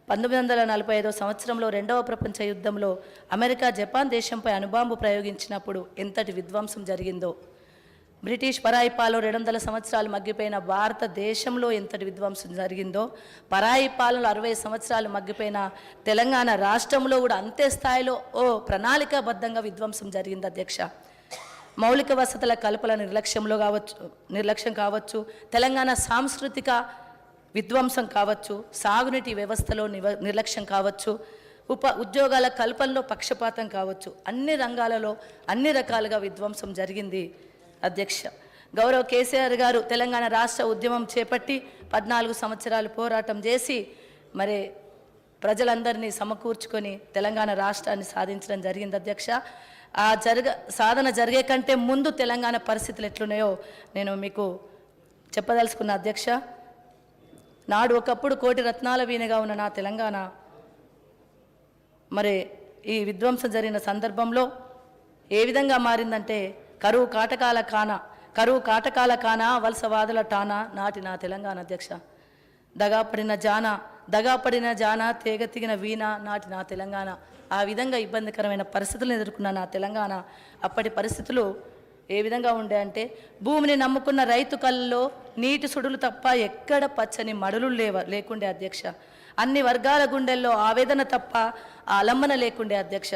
[SPEAKER 4] 1945 సంవత్సరంలో రెండవ ప్రపంచ యుద్ధంలో అమెరికా జపాన్ దేశంపై అణుబాంబు ప్రయోగించినప్పుడు ఎంతటి విధ్వంసం జరిగిందో, బ్రిటిష్ పరాయి పాలన 200 సంవత్సరాలు మగ్గిపోయిన భారతదేశంలో ఎంతటి విధ్వంసం జరిగిందో, పరాయి పాలనలో 60 సంవత్సరాలు మగ్గిపోయిన తెలంగాణ రాష్ట్రంలో కూడా అంతే స్థాయిలో ప్రణాళికాబద్ధంగా విధ్వంసం జరిగింది అధ్యక్ష. మౌలిక వసతుల కల్పన నిర్లక్ష్యం కావచ్చు, తెలంగాణ సాంస్కృతిక విధ్వంసం కావచ్చు, సాగునీటి వ్యవస్థలో నిర్లక్ష్యం కావచ్చు, ఉద్యోగాల కల్పనలో పక్షపాతం కావచ్చు, అన్ని రంగాలలో అన్ని రకాలుగా విధ్వంసం జరిగింది అధ్యక్ష. గౌరవ కేసీఆర్ గారు తెలంగాణ రాష్ట్ర ఉద్యమం చేపట్టి 14 సంవత్సరాలు పోరాటం చేసి మరి ప్రజలందరినీ సమకూర్చుకొని తెలంగాణ రాష్ట్రాన్ని సాధించడం జరిగింది అధ్యక్ష. ఆ సాధన జరిగే కంటే ముందు తెలంగాణ పరిస్థితులు ఎట్లున్నాయో నేను మీకు చెప్పదలుచుకున్న అధ్యక్ష. నాడు ఒకప్పుడు కోటి రత్నాల వీణగా ఉన్న నా తెలంగాణ మరి ఈ విధ్వంసం జరిగిన సందర్భంలో ఏ విధంగా మారిందంటే, కరువు కాటకాల కాన వలసవాదుల టానా నాటి నా తెలంగాణ అధ్యక్ష. దగాపడిన జాన తేగతిగిన వీణ నాటి నా తెలంగాణ. ఆ విధంగా ఇబ్బందికరమైన పరిస్థితులను ఎదుర్కొన్న నా తెలంగాణ. అప్పటి పరిస్థితులు ఏ విధంగా ఉండే అంటే, భూమిని నమ్ముకున్న రైతు కళ్ళలో నీటి సుడులు తప్ప ఎక్కడ పచ్చని మడులు లేకుండే అధ్యక్ష. అన్ని వర్గాల గుండెల్లో ఆవేదన తప్ప ఆలంబన లేకుండే అధ్యక్ష.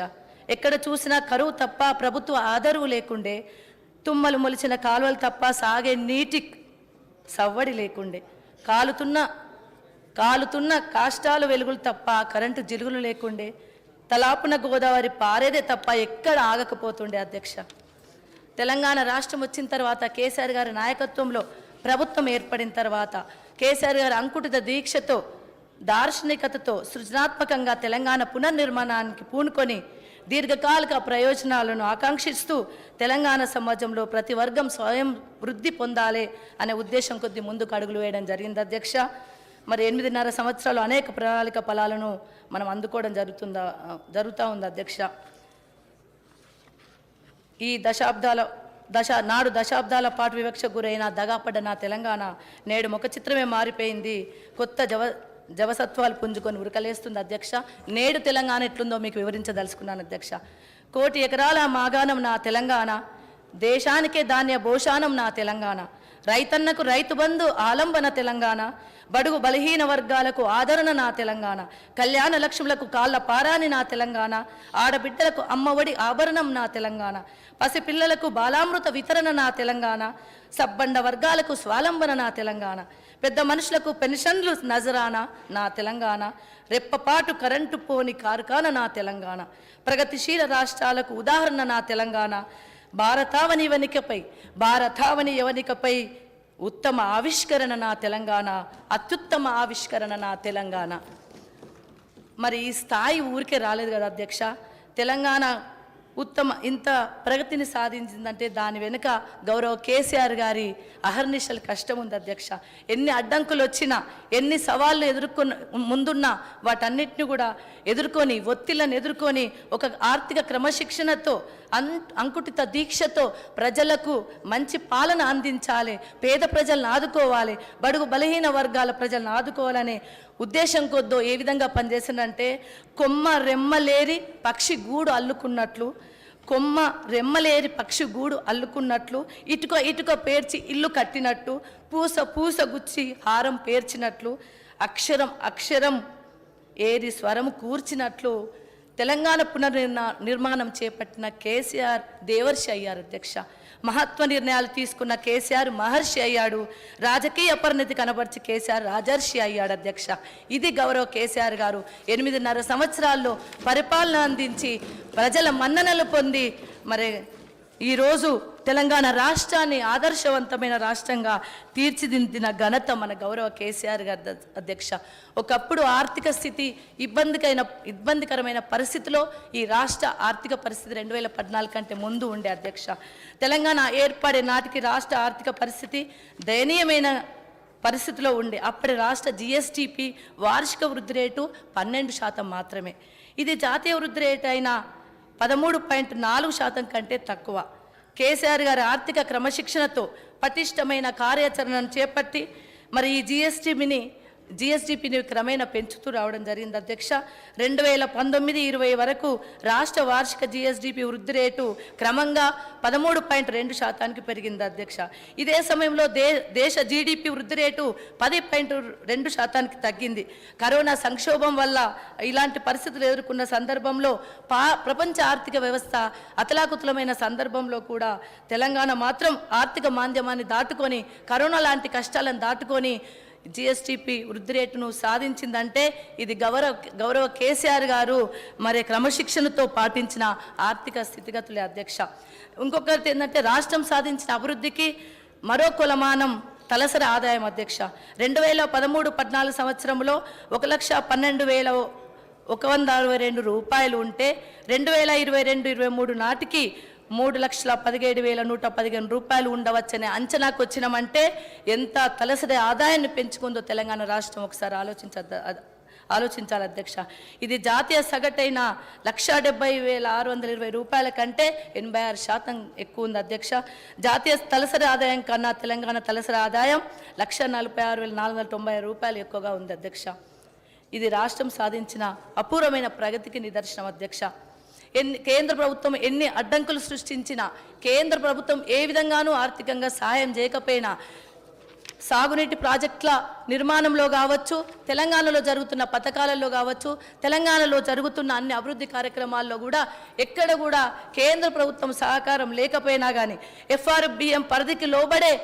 [SPEAKER 4] ఎక్కడ చూసినా కరువు తప్ప ప్రభుత్వ ఆదరవు లేకుండే, తుమ్మలు మొలిచిన కాలువలు తప్ప సాగే నీటి సవ్వడి లేకుండే, కాలుతున్న కాష్టాలు వెలుగులు తప్ప కరెంటు జిలుగులు లేకుండే, తలాపున గోదావరి పారేదే తప్ప ఎక్కడ ఆగకపోతుండే అధ్యక్ష. తెలంగాణ రాష్ట్రం వచ్చిన తర్వాత కేసీఆర్ గారి నాయకత్వంలో ప్రభుత్వం ఏర్పడిన తర్వాత కేసీఆర్ గారి అంకుటిత దీక్షతో దార్శనికతతో సృజనాత్మకంగా తెలంగాణ పునర్నిర్మాణానికి పూనుకొని దీర్ఘకాలిక ప్రయోజనాలను ఆకాంక్షిస్తూ తెలంగాణ సమాజంలో ప్రతి వర్గం స్వయం వృద్ధి పొందాలి అనే ఉద్దేశం కొద్ది ముందుకు అడుగులు వేయడం జరిగింది అధ్యక్ష. మరి 8.5 సంవత్సరాలు అనేక ప్రణాళిక ఫలాలను మనం అందుకోవడం జరుగుతూ ఉంది అధ్యక్ష. ఈ దశాబ్దాల పాటు వివక్ష గురైన దగాపడ్డ నా తెలంగాణ నేడు ముఖ చిత్రమే మారిపోయింది. కొత్త జవసత్వాలు పుంజుకొని ఉరకలేస్తుంది అధ్యక్ష. నేడు తెలంగాణ ఎట్లుందో మీకు వివరించదలుచుకున్నాను అధ్యక్ష. 1 కోటి ఎకరాల మాగాణం నా తెలంగాణ, దేశానికే ధాన్య భోషానం నా తెలంగాణ, రైతన్నకు రైతు బంధు ఆలంబన తెలంగాణ, బడుగు బలహీన వర్గాలకు ఆదరణ నా తెలంగాణ, కళ్యాణ లక్ష్ములకు కాళ్ళ పారాని నా తెలంగాణ, ఆడబిడ్డలకు అమ్మఒడి ఆభరణం నా తెలంగాణ, పసిపిల్లలకు బాలామృత వితరణ నా తెలంగాణ, సబ్బండ వర్గాలకు స్వాలంబన నా తెలంగాణ, పెద్ద మనుషులకు పెన్షన్లు నజరానా నా తెలంగాణ, రెప్పపాటు కరెంటు పోని కార్ఖాన నా తెలంగాణ, ప్రగతిశీల రాష్ట్రాలకు ఉదాహరణ నా తెలంగాణ, భారతావని యవనికపై ఉత్తమ ఆవిష్కరణ నా తెలంగాణ, అత్యుత్తమ ఆవిష్కరణ నా తెలంగాణ. మరి ఈ స్థాయి ఊరికే రాలేదు కదా అధ్యక్ష. తెలంగాణ ఇంత ప్రగతిని సాధించిందంటే దాని వెనుక గౌరవ కేసీఆర్ గారి అహర్నిశల కష్టం ఉంది అధ్యక్ష. ఎన్ని అడ్డంకులు వచ్చినా, ఎన్ని సవాళ్ళు ముందున్నా వాటన్నిటిని కూడా ఒత్తిళ్లను ఎదుర్కొని ఒక ఆర్థిక క్రమశిక్షణతో అంకుటిత దీక్షతో ప్రజలకు మంచి పాలన అందించాలి, పేద ప్రజలను ఆదుకోవాలి, బడుగు బలహీన వర్గాల ప్రజలను ఆదుకోవాలనే ఉద్దేశం కొద్దో ఏ విధంగా పనిచేసిందంటే, కొమ్మ రెమ్మలేరి పక్షి గూడు అల్లుకున్నట్లు, ఇటుక పేర్చి ఇల్లు కట్టినట్టు, పూస గుచ్చి హారం పేర్చినట్లు, అక్షరం ఏరి స్వరం కూర్చినట్లు తెలంగాణ నిర్మాణం చేపట్టిన కేసీఆర్ దేవర్షి అయ్యారు అధ్యక్ష. మహత్వ నిర్ణయాలు తీసుకున్న కేసీఆర్ మహర్షి అయ్యాడు. రాజకీయ పరిణతి కనబర్చి కేసీఆర్ రాజర్షి అయ్యాడు అధ్యక్ష. ఇది గౌరవ కేసీఆర్ గారు 8.5 సంవత్సరాల్లో పరిపాలన అందించి ప్రజల మన్ననలు పొంది మరి ఈరోజు తెలంగాణ రాష్ట్రాన్ని ఆదర్శవంతమైన రాష్ట్రంగా తీర్చిదిద్దిన ఘనత మన గౌరవ కేసీఆర్ గారి అధ్యక్ష. ఒకప్పుడు ఆర్థిక స్థితి ఇబ్బందికరమైన పరిస్థితిలో ఈ రాష్ట్ర ఆర్థిక పరిస్థితి 2014 కంటే ముందు ఉండే అధ్యక్ష. తెలంగాణ ఏర్పడే నాటికి రాష్ట్ర ఆర్థిక పరిస్థితి దయనీయమైన పరిస్థితిలో ఉండే. అప్పటి రాష్ట్ర జిఎస్టిపి వార్షిక వృద్ధి రేటు 12% మాత్రమే. ఇది జాతీయ వృద్ధి రేటు అయిన 13.4% కంటే తక్కువ. కేసీఆర్ గారి ఆర్థిక క్రమశిక్షణతో పటిష్టమైన కార్యాచరణను చేపట్టి మరి ఈ జిఎస్డిపిని క్రమేణా పెంచుతూ రావడం జరిగింది అధ్యక్ష. 2019-20 వరకు రాష్ట్ర వార్షిక జిఎస్డిపి వృద్ధి రేటు క్రమంగా 13.2% పెరిగింది అధ్యక్ష. ఇదే సమయంలో దేశ జీడిపి వృద్ధి రేటు 10.2% తగ్గింది. కరోనా సంక్షోభం వల్ల ఇలాంటి పరిస్థితులు ఎదుర్కొన్న సందర్భంలో ప్రపంచ ఆర్థిక వ్యవస్థ అతలాకుతలమైన సందర్భంలో కూడా తెలంగాణ మాత్రం ఆర్థిక మాంద్యమాన్ని దాటుకొని కరోనా లాంటి కష్టాలను దాటుకొని జిఎస్టిపి వృద్ధి రేటును సాధించిందంటే ఇది గౌరవ కేసీఆర్ గారు మరి క్రమశిక్షణతో పాటించిన ఆర్థిక స్థితిగతులే అధ్యక్ష. ఇంకొకటి ఏంటంటే రాష్ట్రం సాధించిన అభివృద్ధికి మరో కొలమానం తలసరి ఆదాయం అధ్యక్ష. 2013-14 సంవత్సరంలో 1,12,162 రూపాయలు ఉంటే 2022-23 నాటికి 3,17,115 రూపాయలు ఉండవచ్చనే అంచనాకు వచ్చినామంటే ఎంత తలసరి ఆదాయాన్ని పెంచుకుందో తెలంగాణ రాష్ట్రం ఒకసారి ఆలోచించాలి అధ్యక్ష. ఇది జాతీయ సగటైన 1,70,620 రూపాయల కంటే 86% ఎక్కువ ఉంది అధ్యక్ష. జాతీయ తలసరి ఆదాయం కన్నా తెలంగాణ తలసరి ఆదాయం 1,46,490 రూపాయలు ఎక్కువగా ఉంది అధ్యక్ష. ఇది రాష్ట్రం సాధించిన అపూర్వమైన ప్రగతికి నిదర్శనం అధ్యక్ష. కేంద్ర ప్రభుత్వం ఎన్ని అడ్డంకులు సృష్టించినా, కేంద్ర ప్రభుత్వం ఏ విధంగానూ ఆర్థికంగా సహాయం చేయకపోయినా సాగునీటి ప్రాజెక్టుల నిర్మాణంలో కావచ్చు, తెలంగాణలో జరుగుతున్న పథకాలలో కావచ్చు, తెలంగాణలో జరుగుతున్న అన్ని అభివృద్ధి కార్యక్రమాల్లో కూడా ఎక్కడ కూడా కేంద్ర ప్రభుత్వం సహకారం లేకపోయినా కానీ ఎఫ్ఆర్బిఎం పరిధికి లోబడే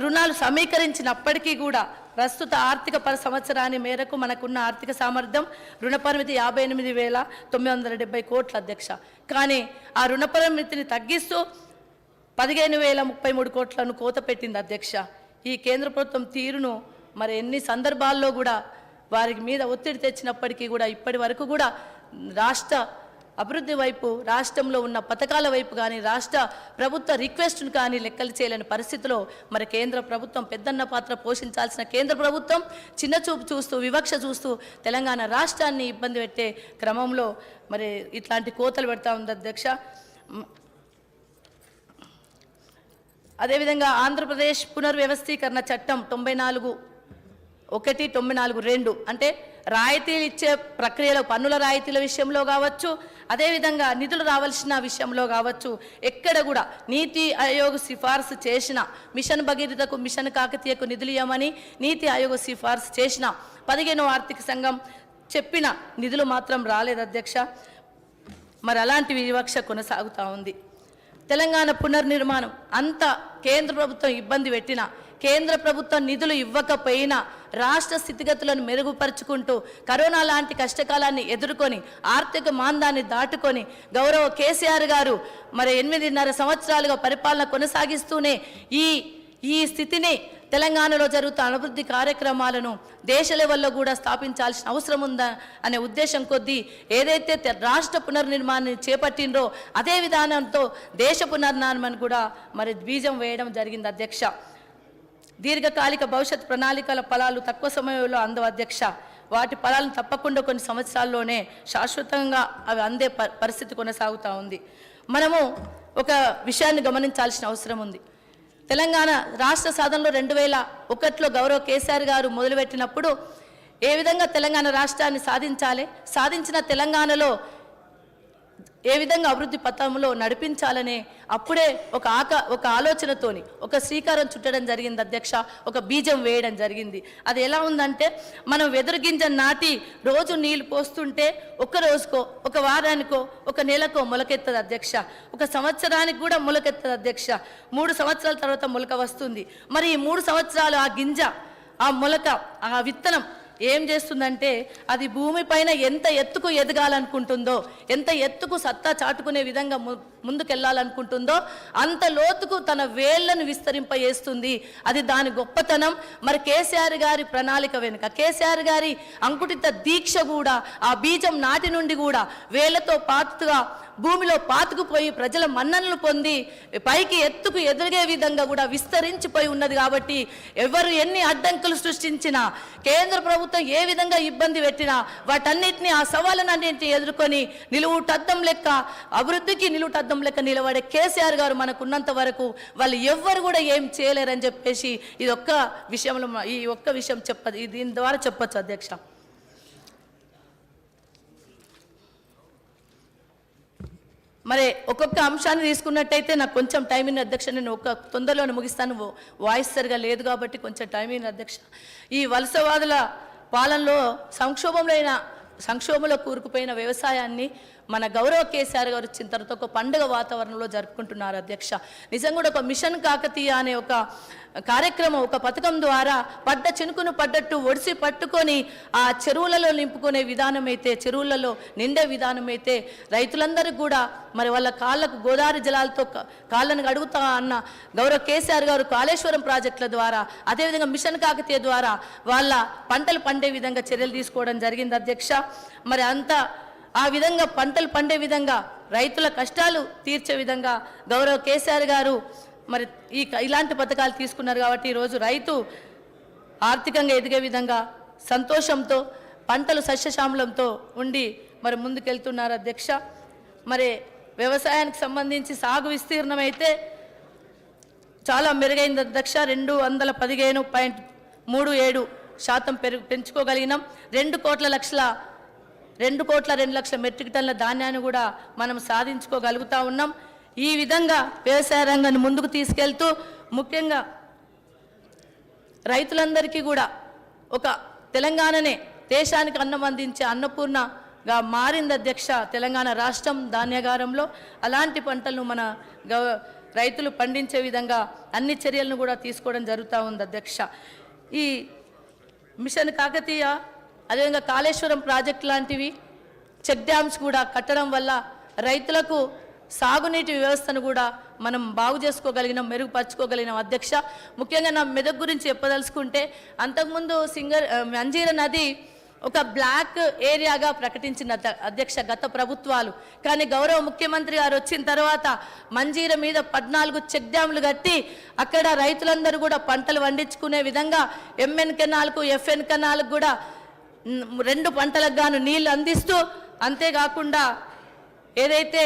[SPEAKER 4] రుణాలు సమీకరించినప్పటికీ కూడా ప్రస్తుత ఆర్థిక సంవత్సరాన్ని మేరకు మనకున్న ఆర్థిక సామర్థ్యం రుణ పరిమితి 58,970 కోట్ల అధ్యక్ష. కానీ ఆ రుణ పరిమితిని తగ్గిస్తూ 15,033 కోట్లను కోత పెట్టింది అధ్యక్ష. ఈ కేంద్ర ప్రభుత్వం తీరును మరి ఎన్ని సందర్భాల్లో కూడా వారి మీద ఒత్తిడి తెచ్చినప్పటికీ కూడా ఇప్పటి వరకు కూడా రాష్ట్ర అభివృద్ధి వైపు, రాష్ట్రంలో ఉన్న పథకాల వైపు కానీ, రాష్ట్ర ప్రభుత్వ రిక్వెస్ట్ను కానీ లెక్కలు చేయలేని పరిస్థితిలో మరి కేంద్ర ప్రభుత్వం పెద్దన్న పాత్ర పోషించాల్సిన కేంద్ర ప్రభుత్వం చిన్న చూపు చూస్తూ, వివక్ష చూస్తూ తెలంగాణ రాష్ట్రాన్ని ఇబ్బంది పెట్టే క్రమంలో మరి ఇట్లాంటి కోతలు పెడతా ఉంది అధ్యక్ష. అదేవిధంగా ఆంధ్రప్రదేశ్ పునర్వ్యవస్థీకరణ చట్టం 94(1)/94(2) అంటే రాయితీలు ఇచ్చే ప్రక్రియలో పన్నుల రాయితీల విషయంలో కావచ్చు, అదేవిధంగా నిధులు రావాల్సిన విషయంలో కావచ్చు, ఎక్కడ కూడా నీతి ఆయోగ్ సిఫార్సు చేసిన మిషన్ భగీరథకు, మిషన్ కాకతీయకు నిధులు ఇవ్వమని నీతి ఆయోగ్ సిఫార్సు చేసిన 15వ ఆర్థిక సంఘం చెప్పిన నిధులు మాత్రం రాలేదు అధ్యక్ష. మరి అలాంటి వివక్ష కొనసాగుతూ ఉంది. తెలంగాణ పునర్నిర్మాణం అంత కేంద్ర ప్రభుత్వం ఇబ్బంది పెట్టినా, కేంద్ర ప్రభుత్వం నిధులు ఇవ్వకపోయినా రాష్ట్ర స్థితిగతులను మెరుగుపరుచుకుంటూ కరోనా లాంటి కష్టకాలాన్ని ఎదుర్కొని ఆర్థిక మాందాన్ని దాటుకొని గౌరవ కేసీఆర్ గారు మరి 8.5 సంవత్సరాలుగా పరిపాలన కొనసాగిస్తూనే ఈ స్థితిని తెలంగాణలో జరుగుతున్న అభివృద్ధి కార్యక్రమాలను దేశ లెవెల్లో కూడా స్థాపించాల్సిన అవసరం ఉందా అనే ఉద్దేశం కొద్దీ ఏదైతే రాష్ట్ర పునర్నిర్మాణాన్ని చేపట్టిండ్రో అదే విధానంతో దేశ పునర్నిర్మాణాన్ని కూడా మరి బీజం వేయడం జరిగింది అధ్యక్ష. దీర్ఘకాలిక భవిష్యత్ ప్రణాళికల ఫలాలు తక్కువ సమయంలో అందవు అధ్యక్ష. వాటి ఫలాలను తప్పకుండా కొన్ని సంవత్సరాల్లోనే శాశ్వతంగా అవి అందే పరిస్థితి కొనసాగుతూ ఉంది. మనము ఒక విషయాన్ని గమనించాల్సిన అవసరం ఉంది. తెలంగాణ రాష్ట్ర సాధనలో 2001లో గౌరవ కేసీఆర్ గారు మొదలుపెట్టినప్పుడు ఏ విధంగా తెలంగాణ రాష్ట్రాన్ని సాధించాలి, సాధించిన తెలంగాణలో ఏ విధంగా అభివృద్ధి పథంలో నడిపించాలనే అప్పుడే ఒక ఆలోచనతోని ఒక శ్రీకారం చుట్టడం జరిగింది అధ్యక్ష, ఒక బీజం వేయడం జరిగింది. అది ఎలా ఉందంటే, మనం వెదురు గింజ నాటి రోజు నీళ్లు పోస్తుంటే ఒక రోజుకో, ఒక వారానికో, ఒక నెలకో మొలకెత్తది అధ్యక్ష, ఒక సంవత్సరానికి కూడా మొలకెత్తది అధ్యక్ష, 3 సంవత్సరాల తర్వాత మొలక వస్తుంది. మరి ఈ 3 సంవత్సరాలు ఆ గింజ, ఆ మొలక, ఆ విత్తనం ఏం చేస్తుందంటే, అది భూమిపైన ఎంత ఎత్తుకు ఎదగాలనుకుంటుందో, ఎంత ఎత్తుకు సత్తా చాటుకునే విధంగా ముందుకెళ్ళాలనుకుంటుందో అంత లోతుకు తన వేళ్లను విస్తరింపజేస్తుంది. అది దాని గొప్పతనం. మరి కేసీఆర్ గారి ప్రణాళిక వెనుక, కేసీఆర్ గారి అంకుటిత దీక్ష కూడా, ఆ బీజం నాటి నుండి కూడా వేళ్లతో పాతుగా భూమిలో పాతుకుపోయి ప్రజల మన్ననలు పొంది పైకి ఎత్తుకు ఎదిగే విధంగా కూడా విస్తరించిపోయి ఉన్నది. కాబట్టి ఎవరు ఎన్ని అడ్డంకులు సృష్టించినా, కేంద్ర ప్రభుత్వం ఏ విధంగా ఇబ్బంది పెట్టినా, వాటన్నిటిని, ఆ సవాళ్ళన్నింటినీ ఎదుర్కొని నిలువుటద్దం లెక్క, అభివృద్ధికి నిలువుటద్దం లెక్క నిలబడే కేసీఆర్ గారు మనకున్నంత వరకు వాళ్ళు ఎవ్వరు కూడా ఏం చేయలేరని చెప్పేసి ఈ ఒక్క విషయం దీని ద్వారా చెప్పచ్చు అధ్యక్ష. మరి ఒక్కొక్క అంశాన్ని తీసుకున్నట్టయితే నాకు కొంచెం టైం ఇన్ అధ్యక్ష, నేను ఒక తొందరలోనే ముగిస్తాను, వాయిస్ సరిగా లేదు కాబట్టి కొంచెం టైం ఇన్ అధ్యక్ష. ఈ వలసవాదుల పాలనలో సంక్షోభంలో కూరుకుపోయిన వ్యవసాయాన్ని మన గౌరవ కేసీఆర్ గారు వచ్చిన తర్వాత ఒక పండుగ వాతావరణంలో జరుపుకుంటున్నారు అధ్యక్ష. నిజంగా కూడా ఒక మిషన్ కాకతీయ అనే ఒక కార్యక్రమం, ఒక పథకం ద్వారా పడ్డ చినుకును పడ్డట్టు ఒడిసి పట్టుకొని ఆ చెరువులలో నింపుకునే విధానం అయితే, చెరువులలో నిండే విధానం అయితే, రైతులందరికీ కూడా మరి వాళ్ళ కాళ్ళకు గోదావరి జలాలతో కాళ్ళను గడుగుతా అన్న గౌరవ కేసీఆర్ గారు కాళేశ్వరం ప్రాజెక్టుల ద్వారా, అదేవిధంగా మిషన్ కాకతీయ ద్వారా వాళ్ళ పంటలు పండే విధంగా చర్యలు తీసుకోవడం జరిగింది అధ్యక్ష. మరి ఆ విధంగా పంటలు పండే విధంగా, రైతుల కష్టాలు తీర్చే విధంగా గౌరవ కేసీఆర్ గారు మరి ఇలాంటి పథకాలు తీసుకున్నారు. కాబట్టి ఈరోజు రైతు ఆర్థికంగా ఎదిగే విధంగా సంతోషంతో, పంటలు సస్యశ్యామలంతో ఉండి మరి ముందుకెళ్తున్నారు అధ్యక్ష. మరి వ్యవసాయానికి సంబంధించి సాగు విస్తీర్ణం అయితే చాలా మెరుగైంది అధ్యక్ష. 215.37% పెంచుకోగలిగినాం. 2 కోట్ల 2 లక్షల మెట్రిక్ టన్నుల ధాన్యాన్ని కూడా మనం సాధించుకోగలుగుతా ఉన్నాం. ఈ విధంగా వ్యవసాయ రంగాన్ని ముందుకు తీసుకెళ్తూ ముఖ్యంగా రైతులందరికీ కూడా ఒక తెలంగాణనే దేశానికి అన్నం అందించే అన్నపూర్ణగా మారింది అధ్యక్ష తెలంగాణ రాష్ట్రం ధాన్యాగారంలో. అలాంటి పంటలను మన రైతులు పండించే విధంగా అన్ని చర్యలను కూడా తీసుకోవడం జరుగుతూ ఉంది అధ్యక్ష. ఈ మిషన్ కాకతీయ, అదేవిధంగా కాళేశ్వరం ప్రాజెక్ట్ లాంటివి, చెక్ డ్యామ్స్ కూడా కట్టడం వల్ల రైతులకు సాగునీటి వ్యవస్థను కూడా మనం బాగు చేసుకోగలిగినాం, మెరుగుపరచుకోగలిగినాం అధ్యక్ష. ముఖ్యంగా నా మెదక్ గురించి చెప్పదలుచుకుంటే, అంతకుముందు మంజీర నది ఒక బ్లాక్ ఏరియాగా ప్రకటించిన అధ్యక్ష గత ప్రభుత్వాలు. కానీ గౌరవ ముఖ్యమంత్రి గారు వచ్చిన తర్వాత మంజీర మీద 14 చెక్ డ్యాములు కట్టి అక్కడ రైతులందరూ కూడా పంటలు పండించుకునే విధంగా ఎంఎన్ కెనాల్కు, ఎఫ్ఎన్ కెనాల్కు కూడా 2 పంటలకు గాను నీళ్లు అందిస్తూ, అంతేకాకుండా ఏదైతే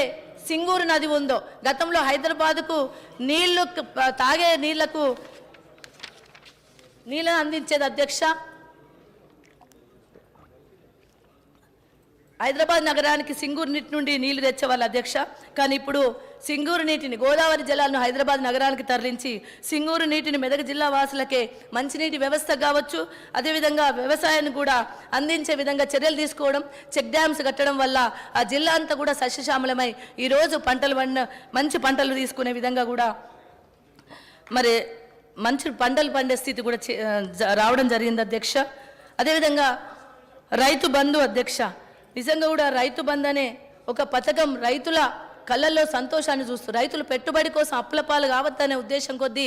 [SPEAKER 4] సింగూరు నది ఉందో, గతంలో హైదరాబాద్కు తాగే నీళ్లను అందించేది అధ్యక్ష. హైదరాబాద్ నగరానికి సింగూరు నీటి నుండి నీళ్లు తెచ్చేవాళ్ళు అధ్యక్ష. కానీ ఇప్పుడు సింగూరు నీటిని, గోదావరి జలాలను హైదరాబాద్ నగరానికి తరలించి సింగూరు నీటిని మెదక్ జిల్లా వాసులకే మంచినీటి వ్యవస్థ కావచ్చు, అదేవిధంగా వ్యవసాయాన్ని కూడా అందించే విధంగా చర్యలు తీసుకోవడం, చెక్ డ్యామ్స్ కట్టడం వల్ల ఆ జిల్లా అంతా కూడా సస్యశ్యామలమై ఈరోజు మంచి పంటలు తీసుకునే విధంగా కూడా మరి మంచి పంటలు పండే స్థితి కూడా రావడం జరిగింది అధ్యక్ష. అదేవిధంగా రైతు బంధు అధ్యక్ష, నిజంగా కూడా రైతు బంధు అనే ఒక పథకం రైతుల కళ్ళల్లో సంతోషాన్ని చూస్తూ, రైతులు పెట్టుబడి కోసం అప్పులపాలు కావద్దనే ఉద్దేశం కొద్దీ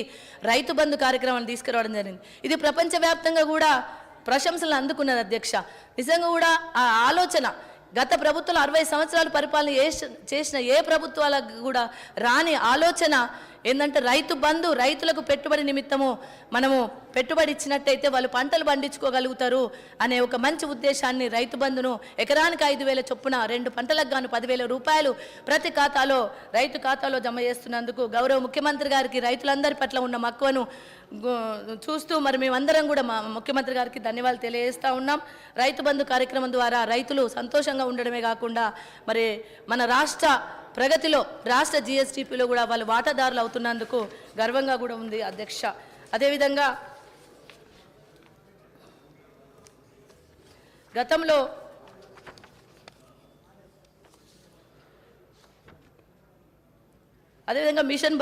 [SPEAKER 4] రైతు బంధు కార్యక్రమాన్ని తీసుకురావడం జరిగింది. ఇది ప్రపంచవ్యాప్తంగా కూడా ప్రశంసలు అందుకున్నది అధ్యక్ష. నిజంగా కూడా ఆ ఆలోచన గత ప్రభుత్వాలు 60 సంవత్సరాలు పరిపాలన చేసిన ఏ ప్రభుత్వాలకు కూడా రాని ఆలోచన ఏంటంటే రైతు బంధు, రైతులకు పెట్టుబడి నిమిత్తము మనము పెట్టుబడి ఇచ్చినట్టయితే వాళ్ళు పంటలు పండించుకోగలుగుతారు అనే ఒక మంచి ఉద్దేశాన్ని రైతు బంధును ఎకరానికి 5,000 చొప్పున 2 పంటలకు గాను 10,000 రూపాయలు ప్రతి ఖాతాలో రైతు ఖాతాలో జమ చేస్తున్నందుకు గౌరవ ముఖ్యమంత్రి గారికి రైతులందరి పట్ల ఉన్న మక్కువను చూస్తూ మరి మేమందరం కూడా మా ముఖ్యమంత్రి గారికి ధన్యవాదాలు తెలియజేస్తూ ఉన్నాం. రైతు బంధు కార్యక్రమం ద్వారా రైతులు సంతోషంగా ఉండడమే కాకుండా మరి మన రాష్ట్ర ప్రగతిలో, రాష్ట్ర జిఎస్డిపిలో కూడా వాళ్ళు వాటాదారులు అవుతున్నందుకు గర్వంగా కూడా ఉంది అధ్యక్ష. అదేవిధంగా గతంలో మిషన్